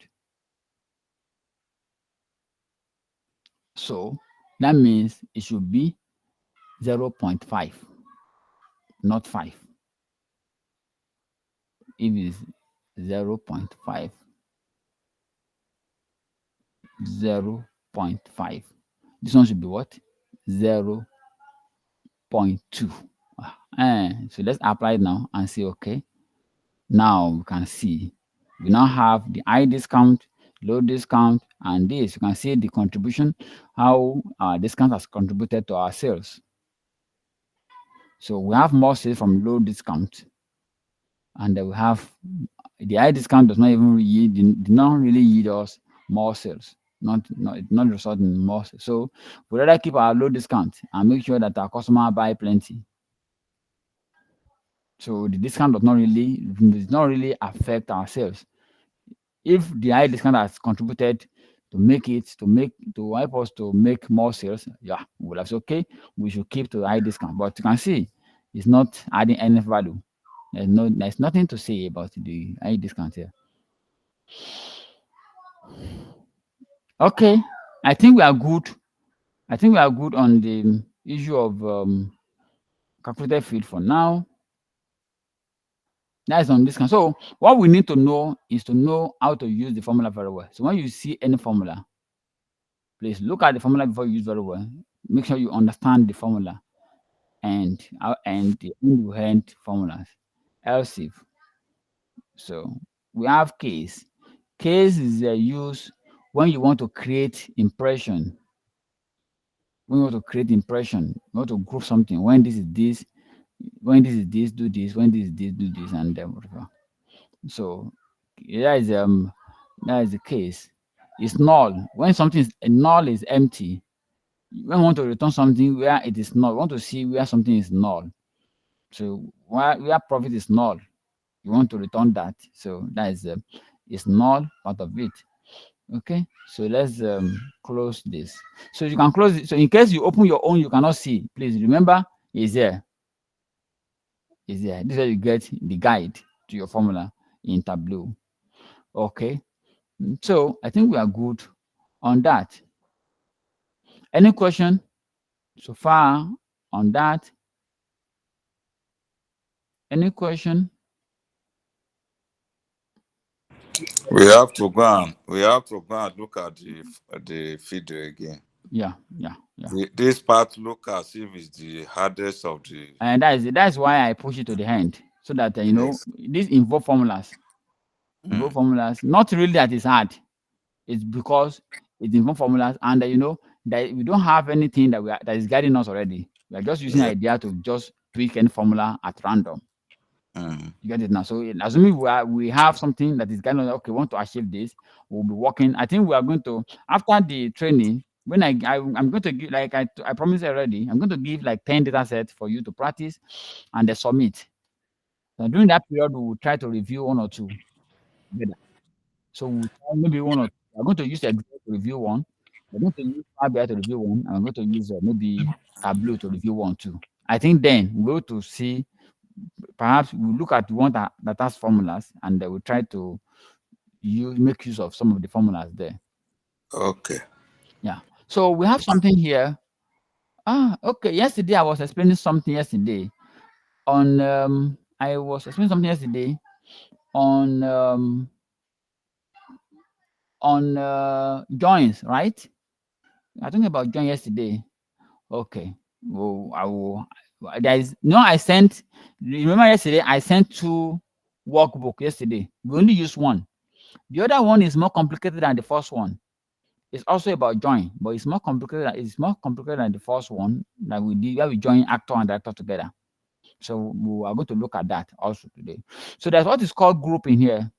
So that means it should be 0.5, not 5. If it's 0.5, 0.5. This one should be what? 0.2. So let's apply it now and see, okay. Now we can see we now have the high discount, low discount, and this. You can see the contribution, how our discount has contributed to our sales. So we have more sales from low discount, and then we have the high discount does not even did not really yield us more sales. Not result in more sales. So we rather keep our low discount and make sure that our customer buy plenty. So the discount does not really affect our sales. If the high discount has contributed to help us to make more sales, yeah, well, that's okay. We should keep to the high discount. But you can see it's not adding any value. There's nothing to say about the high discount here. Okay, I think we are good. I think we are good on the issue of calculated field for now. That is on discount. So what we need to know is to know how to use the formula very well. So when you see any formula, please look at the formula before you use very well. Make sure you understand the formula and the end-to-end formulas. Else if so, we have case. Case is used when you want to create impression. When you want to create impression, you want to group something. When this is this, when this is this, do this. When this is this, do this, and then whatever. So that is that is the case. It's null. When something is null is empty. When we want to return something where it is null, we want to see where something is null. So where profit is null, you want to return that. So that is null part of it. Okay. So let's close this. So you can close it. So in case you open your own, you cannot see. Please remember, is there. Is there. This is where you get the guide to your formula in Tableau. Okay. So I think we are good on that. Any question so far on that? Any question? We have to go and look at the video again. Yeah, yeah, yeah. This part look as if it's the hardest of the. And that's why I push it to the end so that Yes. these involve formulas. Involve Mm, formulas. Not really that it's hard. It's because it involves formulas, and that we don't have anything that is guiding us already. We are just using yeah. idea to just tweak any formula at random. Mm, You get it now. So assuming we have something that is guiding us, okay, we want to achieve this, we'll be working. I think we are going to, after the training, when I'm going to give, like I promised already, I'm going to give like 10 data sets for you to practice and then submit. So during that period, we will try to review one or two together. So we'll try maybe one or two. I'm going to use Excel to review one. I'm going to use Power BI to review one. I'm going to use maybe Tableau to review one too. I think then we'll go to see, perhaps we'll look at one that has formulas, and we'll try to make use of some of the formulas there. okay. Yeah. So we have something here. Okay. Yesterday I was explaining something yesterday on I was explaining something yesterday on joins, right? I talking about join yesterday. Okay. Well, I will. There is no. I sent. Remember yesterday? I sent two workbook yesterday. We only use one. The other one is more complicated than the first one. It's also about join, but it's more complicated. It's more complicated than the first one that we did, where we join actor and director together. So we are going to look at that also today. So that's what is called group in here.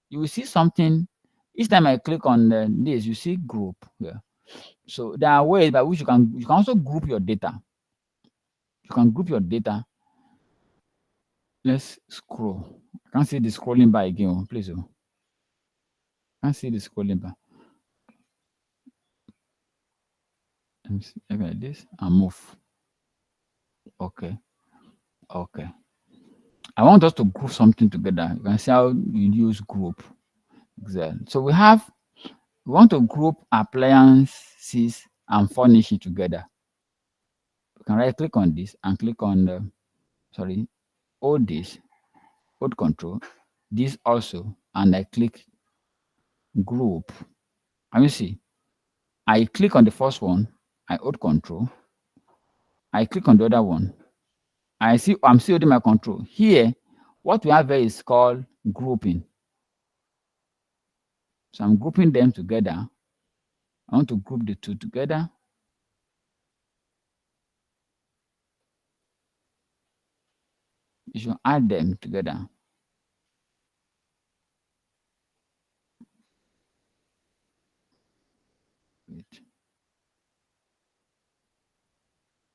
You will see something. Each time I click on this, you see group here. So there are ways by which you can also group your data. You can group your data. Let's scroll. I can't see the scrolling bar again. Please. I can't see the scrolling bar. Let me see. Like this and move. Okay. Okay. I want us to group something together. You can see how you use group. Excel. So we want to group appliances and furnishing together. You can right click on this and click on the, sorry, hold this, hold control, this also, and I click group. Can you see? I click on the first one, I hold control, I click on the other one. I'm still holding my control. Here, what we have here is called grouping. So I'm grouping them together. I want to group the two together. You should add them together. Wait.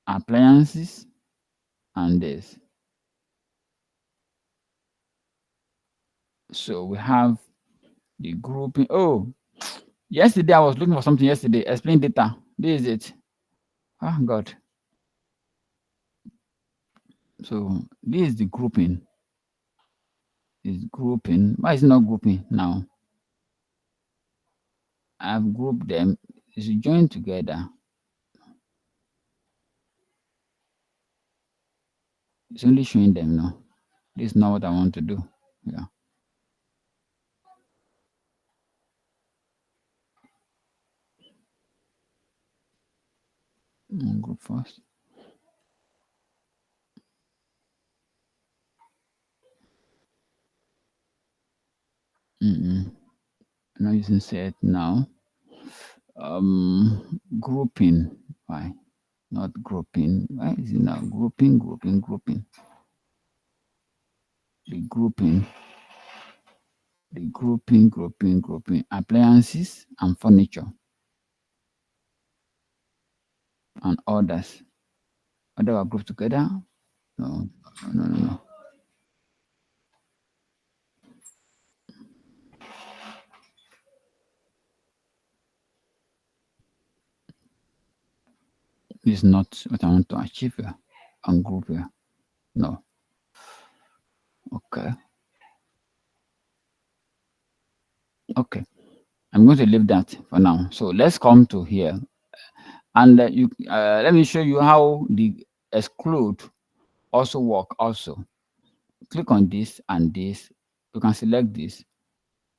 Appliances and this. So we have the grouping. Oh, yesterday I was looking for something yesterday. Explain data. This is it. Oh God. So this is the grouping. Is grouping. Why is it not grouping now? I've grouped them. You should join together. It's only showing them now. This is not what I want to do. Yeah. Group first. I'm not using set now. Grouping. Why? Not grouping. Why is it now grouping? The grouping. Appliances and furniture and others. Other are grouped together. No. This is not what I want to achieve here. And group here. No. Okay. Okay. I'm going to leave that for now. So let's come to here. And let me show you how the exclude also work also. Click on this and this. You can select this.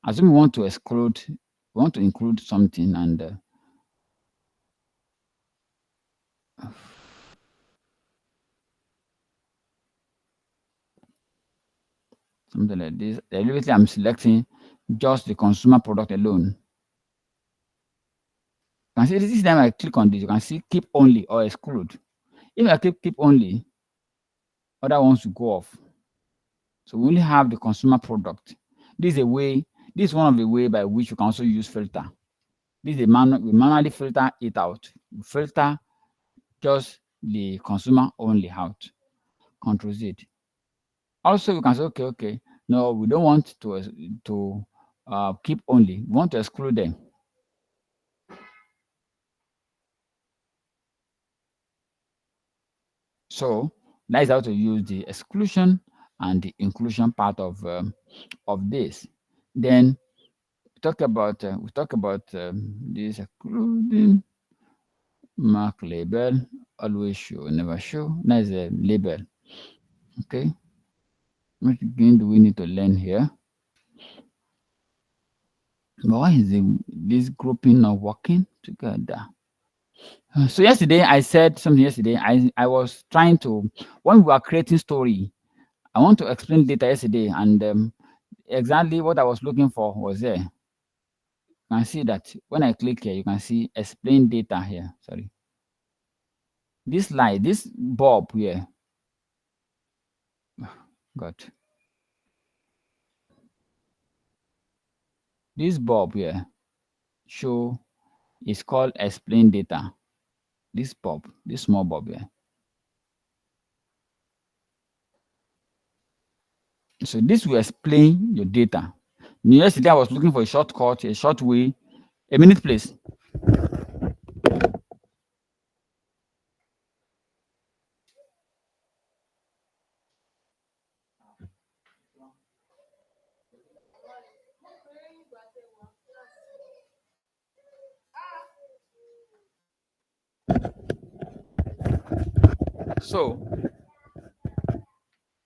Assume we want to exclude, we want to include something and something like this. Deliberately, I'm selecting just the consumer product alone. You can see this time I click on this, you can see keep only or exclude. If I keep only, other ones will go off. So we only have the consumer product. This is a way, this is one of the way by which you can also use filter. This is we manually filter it out. We filter just the consumer only out. Control Z. Also, we can say, okay, no, we don't want to keep only. We want to exclude them. So that is how to use the exclusion and the inclusion part of this. Then we talk about this excluding mark label, always show, never show. That is a label. Okay. What again do we need to learn here? But why is this grouping not working together? So yesterday I said something yesterday. I was trying to, when we were creating story, I want to explain data yesterday, and exactly what I was looking for was there. You can see that when I click here, you can see explain data here. Sorry. This light, this bulb here. God. This bulb here show is called explain data. This bulb, this small bulb here. So this will explain your data. Yesterday I was looking for a shortcut, a short way. A minute, please.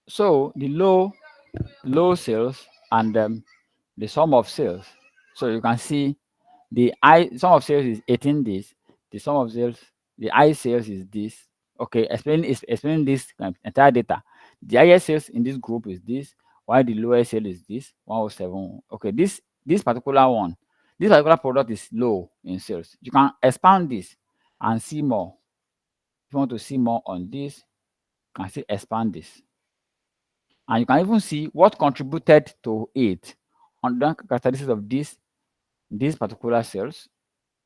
So, the low sales and the sum of sales. So you can see the sum of sales is 18 this. The sum of sales, the I sales is this. Okay, explain this entire data. The highest sales in this group is this, while the lowest sale is this 107. Okay, this particular one, this particular product is low in sales. You can expand this and see more. If you want to see more on this, you can still expand this. And you can even see what contributed to it on the characteristics of this particular sales.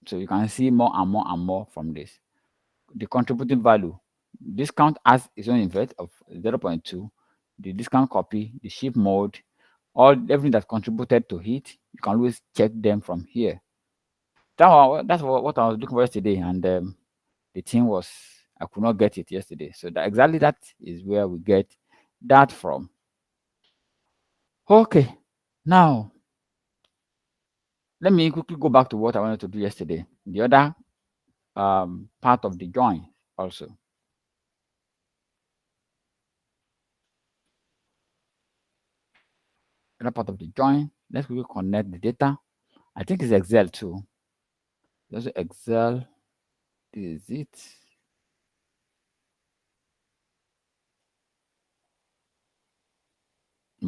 So you can see more and more and more from this. The contributing value, discount has its own effect of 0.2. The discount copy, the ship mode, everything that contributed to it, you can always check them from here. That's what I was looking for yesterday, and the thing was I could not get it yesterday. So exactly that is where we get that from. Okay, now let me quickly go back to what I wanted to do yesterday. The other part of the join also. Other part of the join. Let's quickly connect the data. I think it's Excel too. There's Excel. This is it.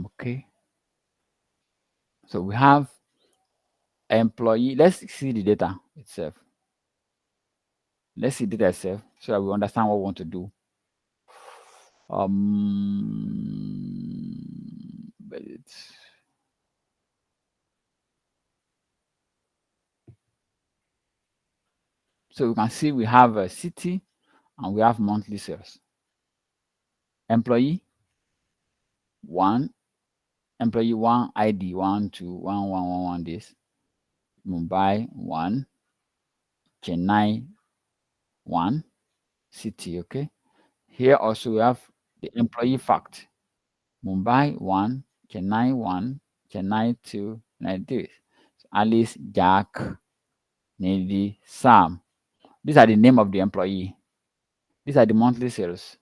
Okay. So we have employee. Let's see the data itself. Let's see data itself so that we understand what we want to do. But it's so we can see we have a city and we have monthly sales. Employee one, employee one, ID 12111 this. Mumbai 1, Chennai 1, city. Okay. Here also we have the employee fact. Mumbai 1, Chennai 1, Chennai 2, like this. So Alice, Jack, Nady, Sam. These are the name of the employee. These are the monthly sales.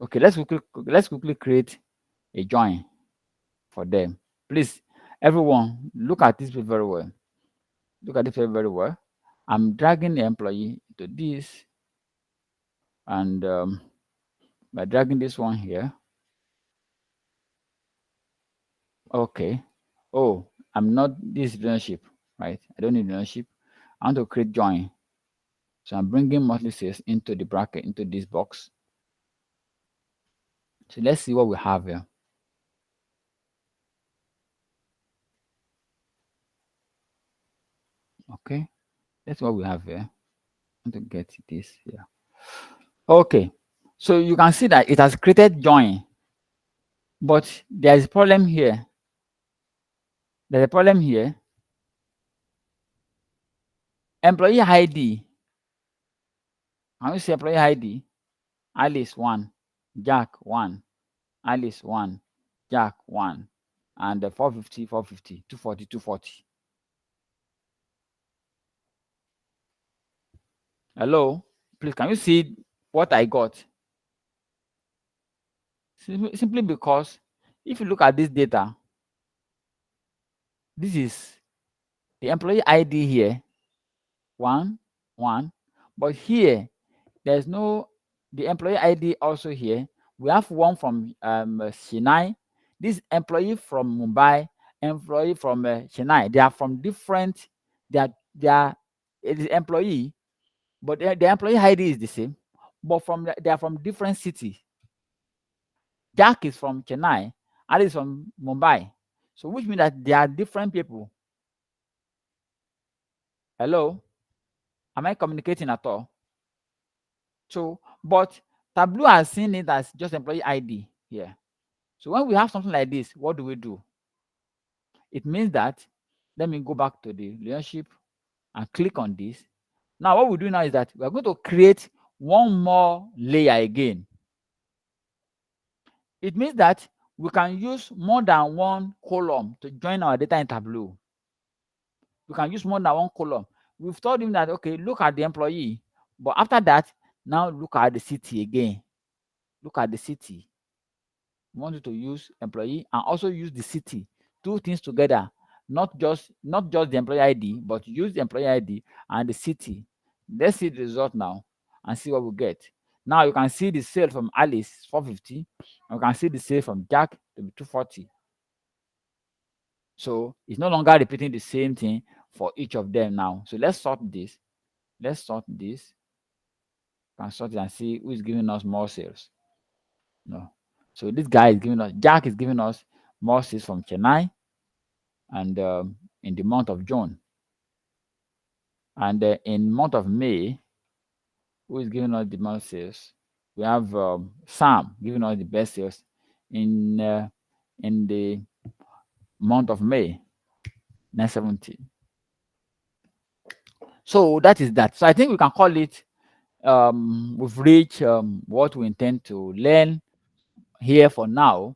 Okay, let's quickly create a join for them. Please, everyone, look at this very well. Look at this very well. I'm dragging the employee to this, and by dragging this one here. Okay. Oh, I'm not this relationship, right? I don't need relationship. I want to create join. So I'm bringing monthly sales into the bracket, into this box. So let's see what we have here. Okay. That's what we have here. I want to get this here. Okay. So you can see that it has created join. But there is a problem here. There's a problem here. Employee ID. Can you see employee ID? Alice 1, Jack 1, Alice 1, Jack 1, and 450, 450, 240, 240. Hello? Please, can you see what I got? Simply because if you look at this data, this is the employee ID here, 1, 1, but here there's no the employee ID also here. We have one from Chennai, this employee from Mumbai, employee from Chennai. They are from different. They are it is employee, but the employee ID is the same, but they are from different cities. Jack is from Chennai, Ali is from Mumbai, so which means that they are different people. Hello, am I communicating at all? So, but Tableau has seen it as just employee ID here. So when we have something like this, what do we do? It means that, let me go back to the relationship and click on this. Now what we do now is that we are going to create one more layer again. It means that we can use more than one column to join our data in Tableau. We can use more than one column. We've told him that, okay, look at the employee, but after that, now look at the city again. Look at the city. We want you to use employee and also use the city. Two things together, not just the employee ID, but use the employee ID and the city. Let's see the result now and see what we get. Now you can see the sale from Alice 450. And you can see the sale from Jack to be 240. So it's no longer repeating the same thing for each of them now. So let's sort this. Let's sort this. Can sort it and see who is giving us more sales. No. So this guy is giving us, Jack is giving us more sales from Chennai and in the month of June. And in month of May, who is giving us the most sales? We have Sam giving us the best sales in the month of May, 970. So that is that. So I think we can call it we've reached what we intend to learn here for now.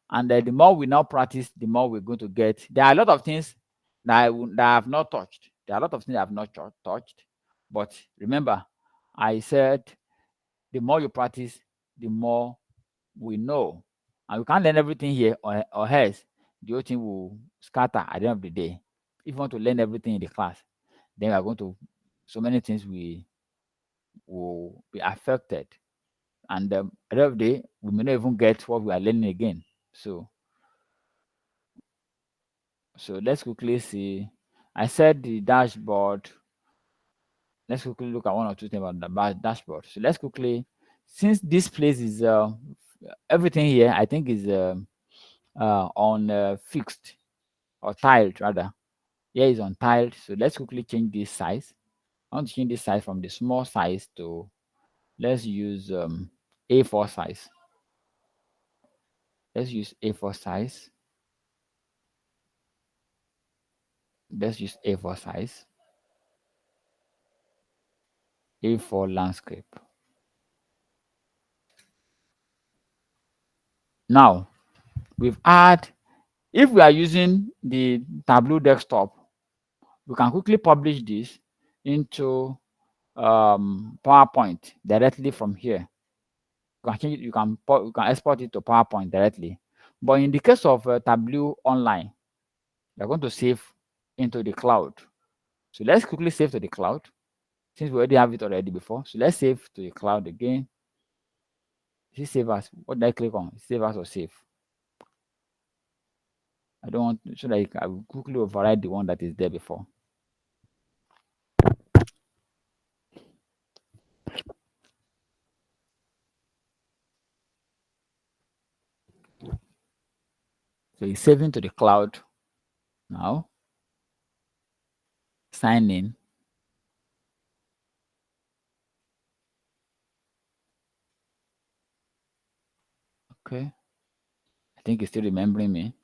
And the more we now practice, the more we're going to get. There are a lot of things that I have not touched. There are a lot of things I have not touched. But remember, I said the more you practice, the more we know. And we can't learn everything here or else the whole thing will scatter at the end of the day. If you want to learn everything in the class, then we are going to, so many things will be affected. And at the end of the day, we may not even get what we are learning again. So let's quickly see. I said the dashboard let's quickly look at one or two things about the dashboard. So let's quickly, since this place is everything here, I think is on fixed or tiled rather. Here is on tiled. So let's quickly change this size. I want to change this size from the small size to, let's use A4 size. Let's use A4 size. Let's use A4 size. A4 landscape. Now we've had, if we are using the Tableau desktop, we can quickly publish this into PowerPoint directly from here. You can change it, you can export it to PowerPoint directly. But in the case of Tableau Online, we are going to save into the cloud. So let's quickly save to the cloud since we already have it already before. So let's save to the cloud again. This save as. What did I click on? Save as or save? I don't want, so that I will quickly override the one that is there before. So it's saving to the cloud now. Sign in. Okay. I think it's still remembering me.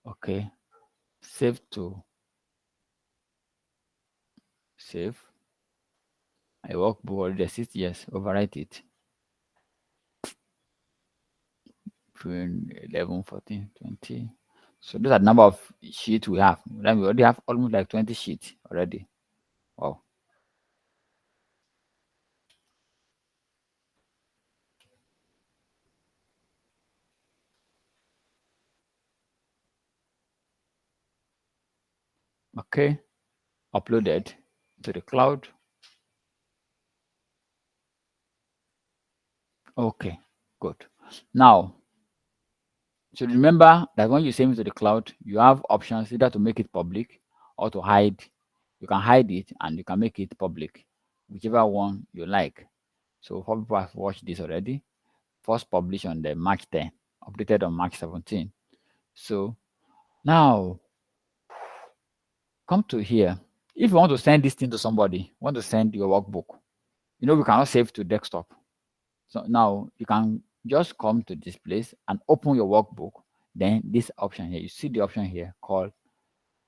Okay. Save to save. I workbook already exists. Yes. Overwrite it. 11, 14, 20. So those are the number of sheets we have. Then we already have almost like 20 sheets already. Wow. Okay. Uploaded to the cloud. Okay. Good. Now, so remember that when you save it to the cloud, you have options either to make it public or to hide. You can hide it and you can make it public, whichever one you like. So for people have watched this already. First published on the March 10, updated on March 17. So now come to here. If you want to send this thing to somebody, want to send your workbook, we cannot save to desktop. So now you can just come to this place and open your workbook. Then this option here, you see the option here called,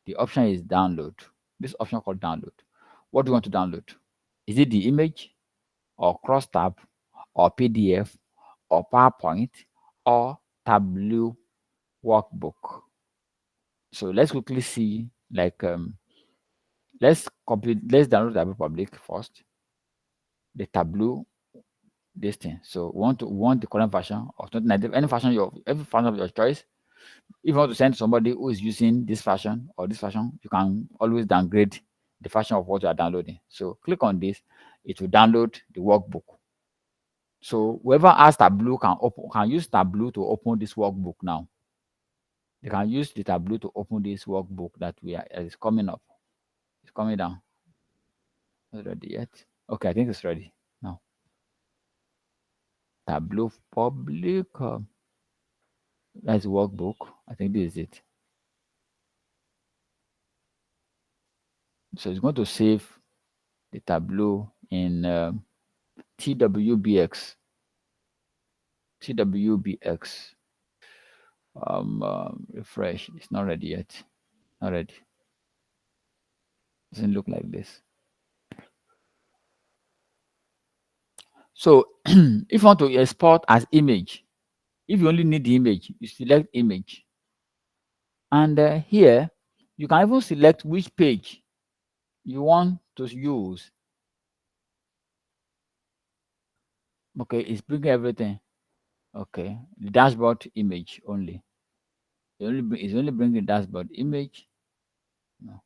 the option is download. This option called download. What do you want to download? Is it the image or cross tab or PDF or PowerPoint or Tableau workbook? So let's quickly see, like let's download Tableau public first, the Tableau this thing. So we want the current version or something like that, any version every version of your choice. If you want to send somebody who is using this version or this version, you can always downgrade the version of what you are downloading. So click on this, it will download the workbook. So whoever has Tableau can use Tableau to open this workbook now. They can use the Tableau to open this workbook that is coming up. It's coming down. Not ready yet. Okay, I think it's ready now. Tableau public. That's workbook. I think this is it. So it's going to save the Tableau in TWBX. TWBX. Refresh. It's not ready yet. Not ready. Doesn't look like this. So if you want to export as image, if you only need the image, you select image. And here, you can even select which page you want to use. Okay, it's bringing everything. Okay, the dashboard image only. It's only bringing dashboard image. No,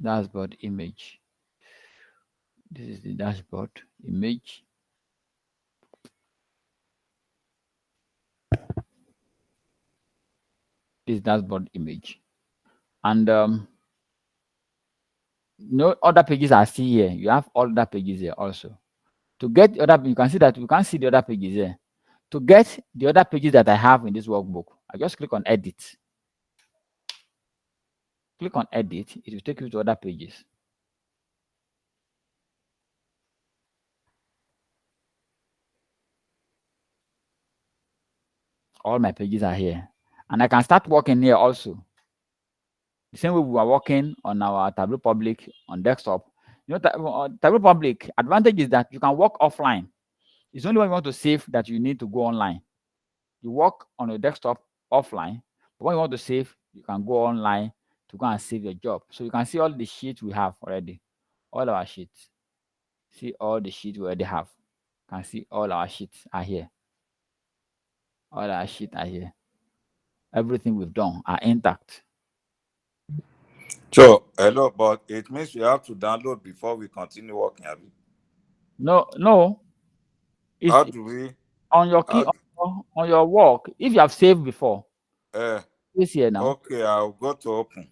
dashboard image. This is the dashboard image. This dashboard image. And No other pages are still here. You have all other pages here also. To get the other, you can see that you can't see the other pages here. To get the other pages that I have in this workbook, I just click on edit. Click on edit, it will take you to other pages. All my pages are here. And I can start working here also. The same way we were working on our Tableau Public on desktop. You know, Tableau Public advantage is that you can work offline. It's only when you want to save that you need to go online. You work on your desktop offline, but when you want to save, you can go online to go and save your job. So you can see all the sheets we have already, all our sheets. See all the sheets we already have. You can see all our sheets are here. All our sheets are here. Everything we've done are intact. So, hello, but it means we have to download before we continue working. Abi? No, no, How it's do we? on your key How, on your work. If you have saved before, uh, this here now. okay, I'll go to open.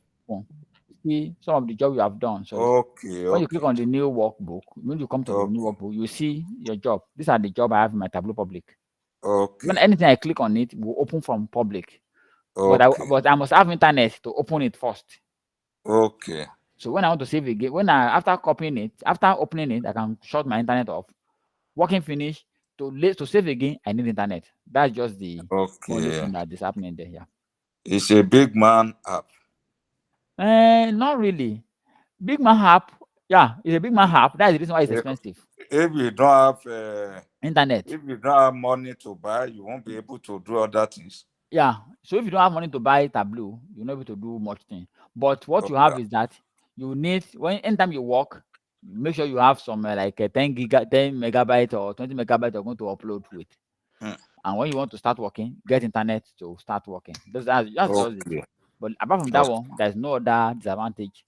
See some of the job you have done. Sorry. Okay, When you click okay, on the new workbook, when you come to the new okay, workbook, you see your job. These are the job I have in my Tableau Public. When okay, anything I click on it will open from public. okay, But I must have internet to open it first. okay, So when I want to save again, when I after copying it, after opening it, I can shut my internet off. Working finish to save again, I need internet. That's just the only okay. thing that is happening there. Yeah. It's a big man app. Not really. Big man app. Yeah, it's a big man app. That's the reason why it's Eh, expensive. If you don't have, Internet. if you don't have money to buy, you won't be able to do other things. Yeah. So if you don't have money to buy Tableau, you're not able to do much thing. But what you have Okay. is that you need when anytime you work, make sure you have some like a 10 megabyte or 20 megabyte you're going to upload with. Hmm. And when you want to start working, get internet to start working. That's just it. Okay. But apart from that Okay. one, there's no other disadvantage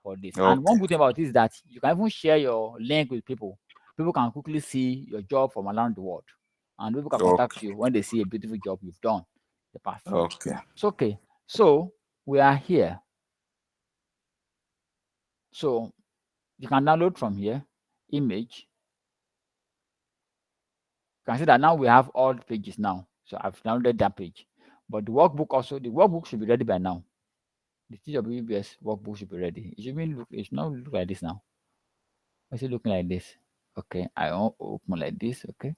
for this. And one Okay. good thing about it is that you can even share your link with people. People can quickly see your job from around the world. And people can contact Okay. you when they see a beautiful job you've done in the past. Okay. It's okay. So we are here. So you can download from here, image. You can see that now we have all the pages now. So I've downloaded that page. But the workbook should be ready by now. The TWBS workbook should be ready. It should not look like this now. Why is it looking like this? Okay, I open like this. Okay.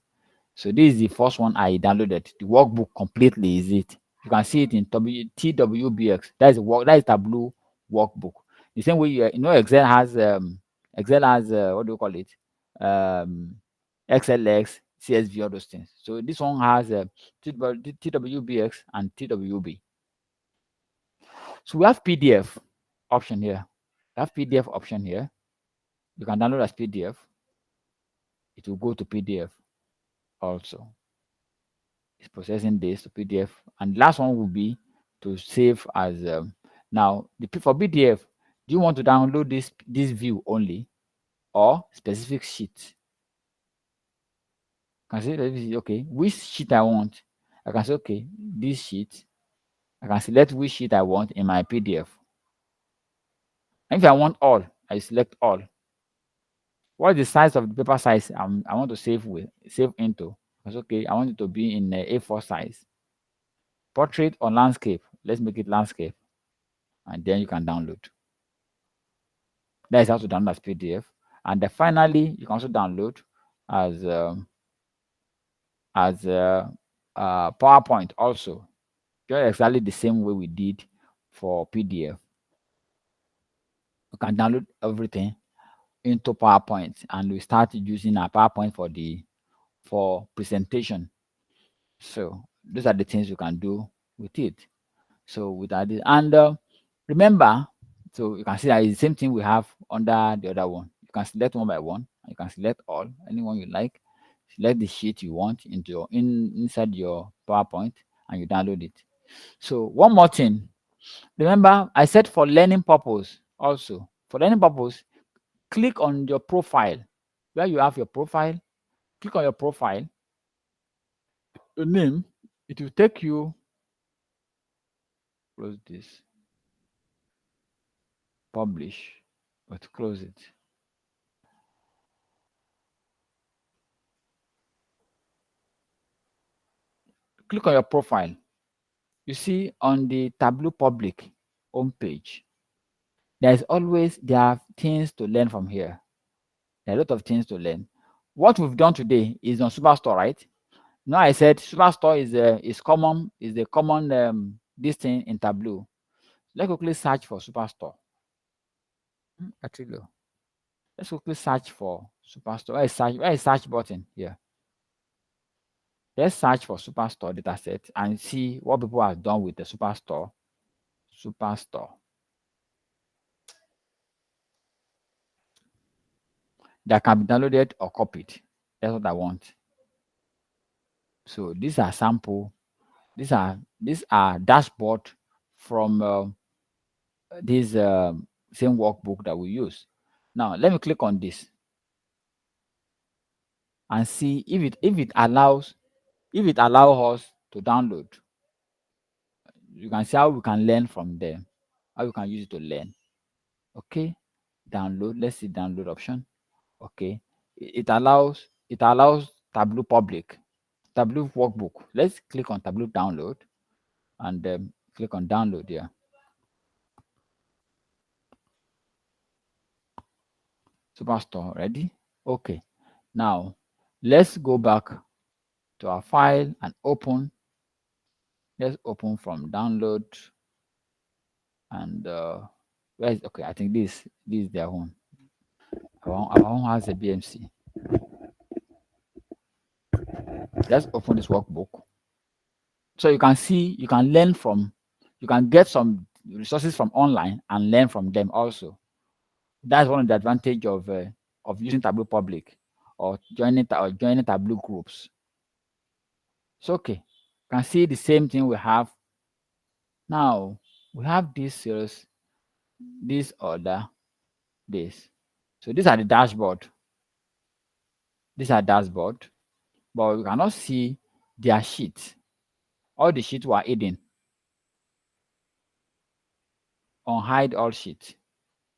So this is the first one I downloaded. The workbook completely is it. You can see it in TWBX. That is that is Tableau workbook. The same way you know Excel has what do you call it? Um XLX, CSV, all those things. So this one has TWBX and TWB. So we have PDF option here. We have PDF option here. You can download as PDF. It will go to PDF also. It's processing this to PDF. And last one will be to save as now for PDF. Do you want to download this view only or specific sheet? I can say let me see, okay, which sheet I want. I can say okay, this sheet. I can select which sheet I want in my PDF. And if I want all, I select all. What is the size of the paper size I want to save into? Because okay, I want it to be in A4 size. Portrait or landscape. Let's make it landscape, and then you can download. That is how to download as PDF. And then finally, you can also download as as PowerPoint also. Just exactly the same way we did for PDF. You can download everything into PowerPoint, and we start using our PowerPoint for presentation. So those are the things you can do with it. So with that, and remember, so you can see that it's the same thing we have under the other one. You can select one by one. You can select all, anyone you like. Select the sheet you want into inside your PowerPoint, and you download it. So one more thing, remember I said for learning purpose also. For learning purpose, click on your profile where you have your profile. Click on your profile, your name. It will take you. Close this. Publish. But close it. Click on your profile. You see on the Tableau public homepage, there are things to learn from here. There are a lot of things to learn. What we've done today is on Superstore, right? Now I said Superstore is the common this thing in Tableau. Let's quickly search for Superstore. Actually, let's quickly search for Superstore. Where is search button here? Let's search for Superstore dataset and see what people have done with the Superstore. Superstore. That can be downloaded or copied. That's what I want. So these are sample. These are dashboard from this same workbook that we use. Now let me click on this and see if it allows us to download. You can see how we can learn from them, how we can use it to learn. Okay, download. Let's see download option. Okay, it allows Tableau public, Tableau workbook. Let's click on Tableau download and click on download here. Superstore ready. Okay, now let's go back to our file and open. Let's open from download and where is okay? I think this is their own. Our own has a BMC. Let's open this workbook. So you can see, you can learn from, you can get some resources from online and learn from them also. That's one of the advantage of using Tableau Public or joining Tableau groups. So okay, you can see the same thing we have now. We have this series, this order, this. So these are the dashboard. These are dashboard, but we cannot see their sheet. All the sheets were hidden on hide all sheet.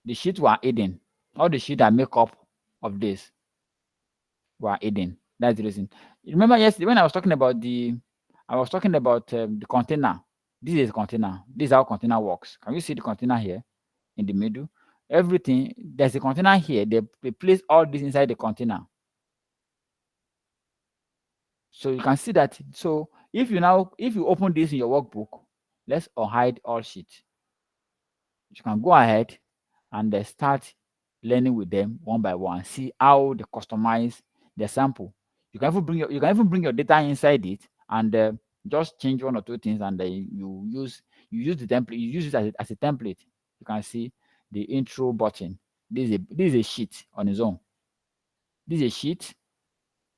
The sheets were hidden. All the sheet that make up of this were hidden. That's the reason. You remember yesterday when I was talking about the container. This is container. This is how container works. Can you see the container here in the middle? Everything, there's a container here. They place all this inside the container. So you can see that. So if you open this in your workbook, let's unhide all sheets. You can go ahead and start learning with them one by one. See how they customize the sample. You can even bring your data inside it and just change one or two things, and you use the template. You use it as a template. You can see the intro button. This is a sheet on its own. This is a sheet.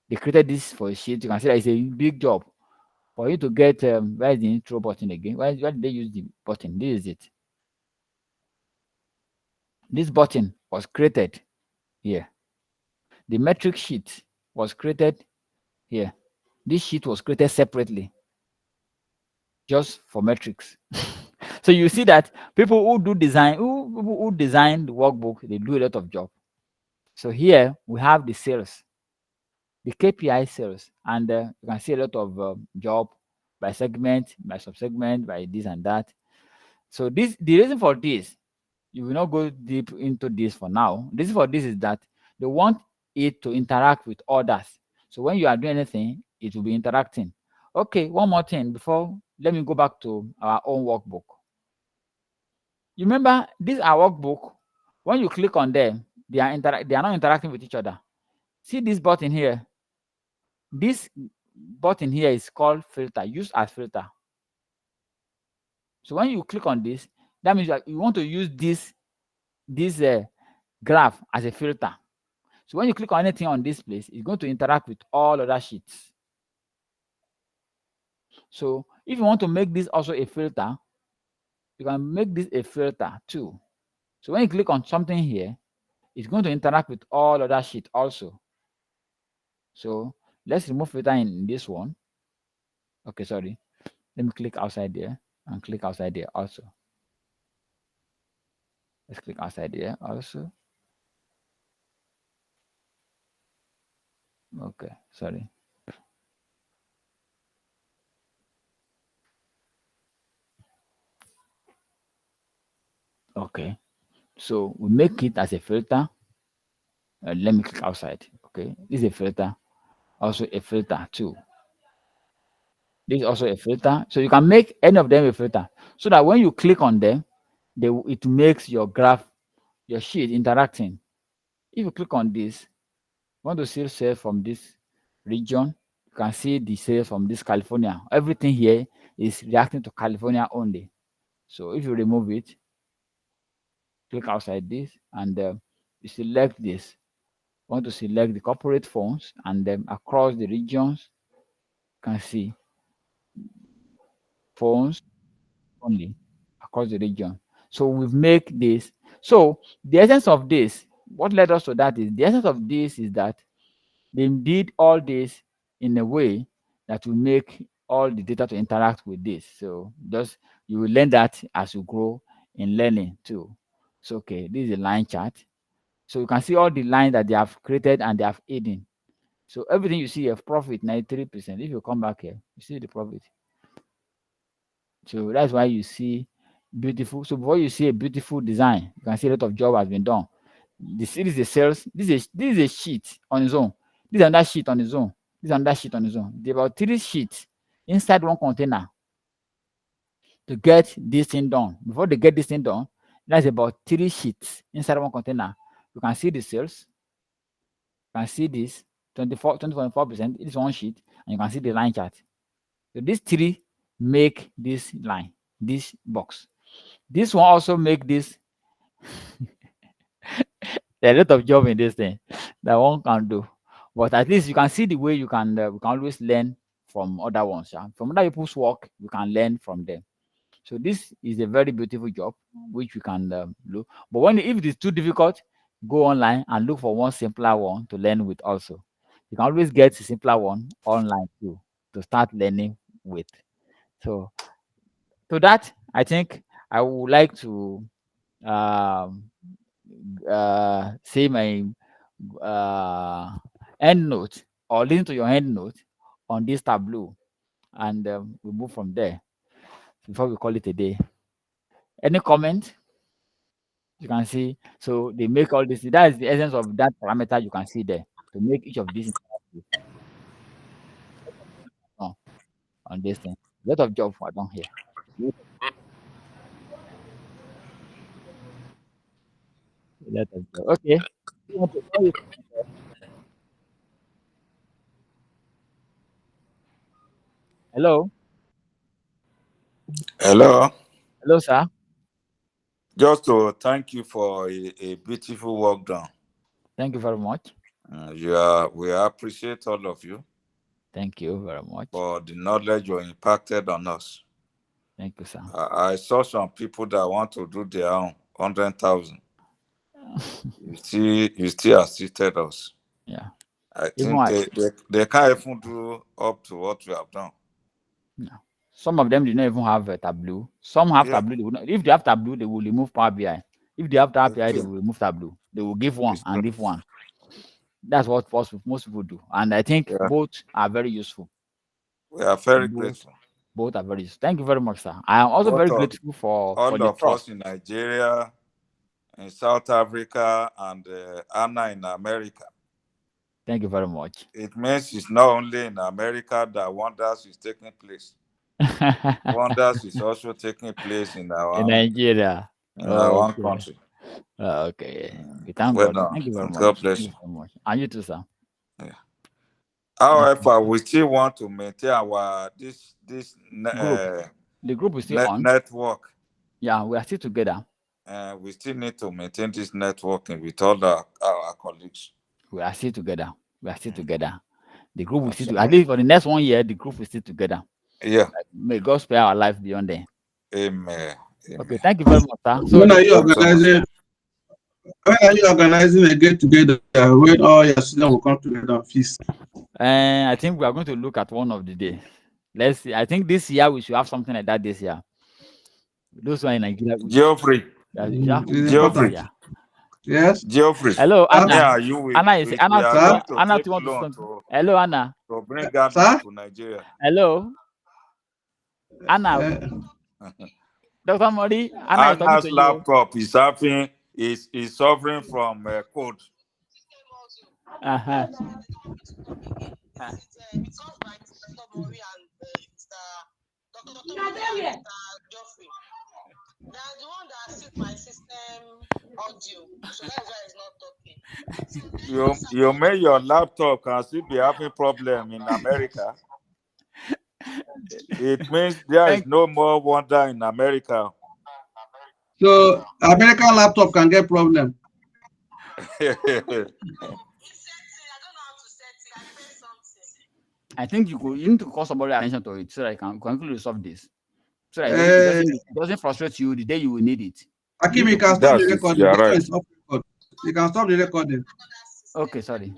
They created this for a sheet. You can see that it's a big job for you to get. Where is the intro button again? Why did they use the button? This is it. This button was created here. The metric sheet was created here. This sheet was created separately just for metrics. So you see that people who design the workbook, they do a lot of job. So here we have the sales, the KPI sales, and you can see a lot of job by segment, by subsegment, by this and that. So the reason for this, you will not go deep into this for now. The reason for this is that they want it to interact with others. So when you are doing anything, it will be interacting. Okay, one more thing before, let me go back to our own workbook. You remember this our workbook. When you click on them, they are not interacting with each other. See this button here. This button here is called filter, use as filter. So when you click on this, that means that you want to use this graph as a filter. So when you click on anything on this place, it's going to interact with all other sheets. So if you want to make this also a filter, you can make this a filter too. So when you click on something here, it's going to interact with all other sheets also. So let's remove filter in this one. Okay, sorry. Let me click outside there and click outside there also. Let's click outside there also. Okay, sorry. Okay, so we make it as a filter. Let me click outside. Okay, this is a filter, also a filter too. This is also a filter. So you can make any of them a filter so that when you click on them, it makes your graph, your sheet interacting. If you click on this, want to see sales from this region, you can see the sales from this California. Everything here is reacting to California only. So if you remove it, click outside this, and you select this. Want to select the corporate phones, and then across the regions, you can see phones only across the region. So we've made this. So the essence of this, what led us to that is the essence of this is that they did all this in a way that will make all the data to interact with this. So just you will learn that as you grow in learning too. So okay, this is a line chart. So you can see all the lines that they have created and they have hidden. So everything you see of profit 93%. If you come back here, you see the profit. So that's why you see beautiful. So before you see a beautiful design, you can see a lot of job has been done. This is a sales. This is a sheet on its own. This is another sheet on its own. This is another sheet on its own. There are about 3 sheets inside one container to get this thing done. Before they get this thing done, that's about 3 sheets inside one container. You can see the sales. You can see this 24.4%. It is one sheet, and you can see the line chart. So these three make this line, this box. This one also make this. There are a lot of job in this thing that one can do, but at least you can see the way we can always learn from other ones. Yeah? From other people's work, we can learn from them. So this is a very beautiful job which we can look. But when if it is too difficult, go online and look for one simpler one to learn with. Also, you can always get a simpler one online too to start learning with. So to that, I think I would like to um, say my uh, end note or listen to your end note on this Tableau, and we move from there before we call it a day. Any comment? You can see. So they make all this. That is the essence of that parameter you can see there to make each of these interactive on this thing. A lot of job for done here. A lot of job. Okay. Hello. Hello. Hello, sir. Just to thank you for a beautiful work done. Thank you very much. We appreciate all of you Thank you very much. for the knowledge you impacted on us. Thank you, sir. I saw some people that want to do their own 100,000. You still assisted us. Yeah. I Even think I, they can't even do up to what we have done. yeah. Some of them did not even have a Tableau. Some have Yeah. Tableau. They will not, if they have Tableau, they will remove Power BI. If they have Power It's BI, they true. will remove Tableau. They will give one It's and true. leave one. That's what most people do. And I think Yeah. both are very useful. We are very Both grateful. both are very useful. Thank you very much, sir. I am also Both very of grateful for all the of us trust. in Nigeria, in South Africa, and Anna in America. Thank you very much. It means it's not only in America that wonders is taking place. Wonders is also taking place In Nigeria. in our own Okay. country. Okay. We thank Well God. done. Thank you very God much. Thank bless you you. very much. And you too, sir. Yeah. Okay. However, we still want to maintain our this Group. The group is still on. network. Yeah, we are still together. We still need to maintain this networking with all our colleagues. We are still together. We are still Mm. together. The group will And still some at of least for the next 1 year, the group will still together. yeah. May God spare our life beyond there. Amen. Okay, Amen. thank you very much, sir. So When the are you Thank you so much. organizing a get together when all your students will come together and feast? I think we are going to look at one of the day. Let's see. I think this year we should have something like that this year. Those who are in Nigeria, Geoffrey. we should have It's something like that this Geoffrey. important. year. Yes. Geoffrey. Hello, Sir? Me Anna. and you Anna is we Anna. are Sir? going to Anna, take to want to loan something. to Hello, Anna. to bring Ghana Sir? to Nigeria. Hello, Anna. Dr. Mori, Anna is talking Anna's to you. laptop is suffering from code. Uh-huh. You may your laptop can still be having problem in America. It means there is Thank no more wonder in America. So American laptop can get problem. I think you need to call somebody attention to it so that I can quickly resolve this. So that it doesn't frustrate you the day you will need it. Akim, you can stop the That's it. recording. You're This one right. is off record. You can stop the recording. Okay, sorry.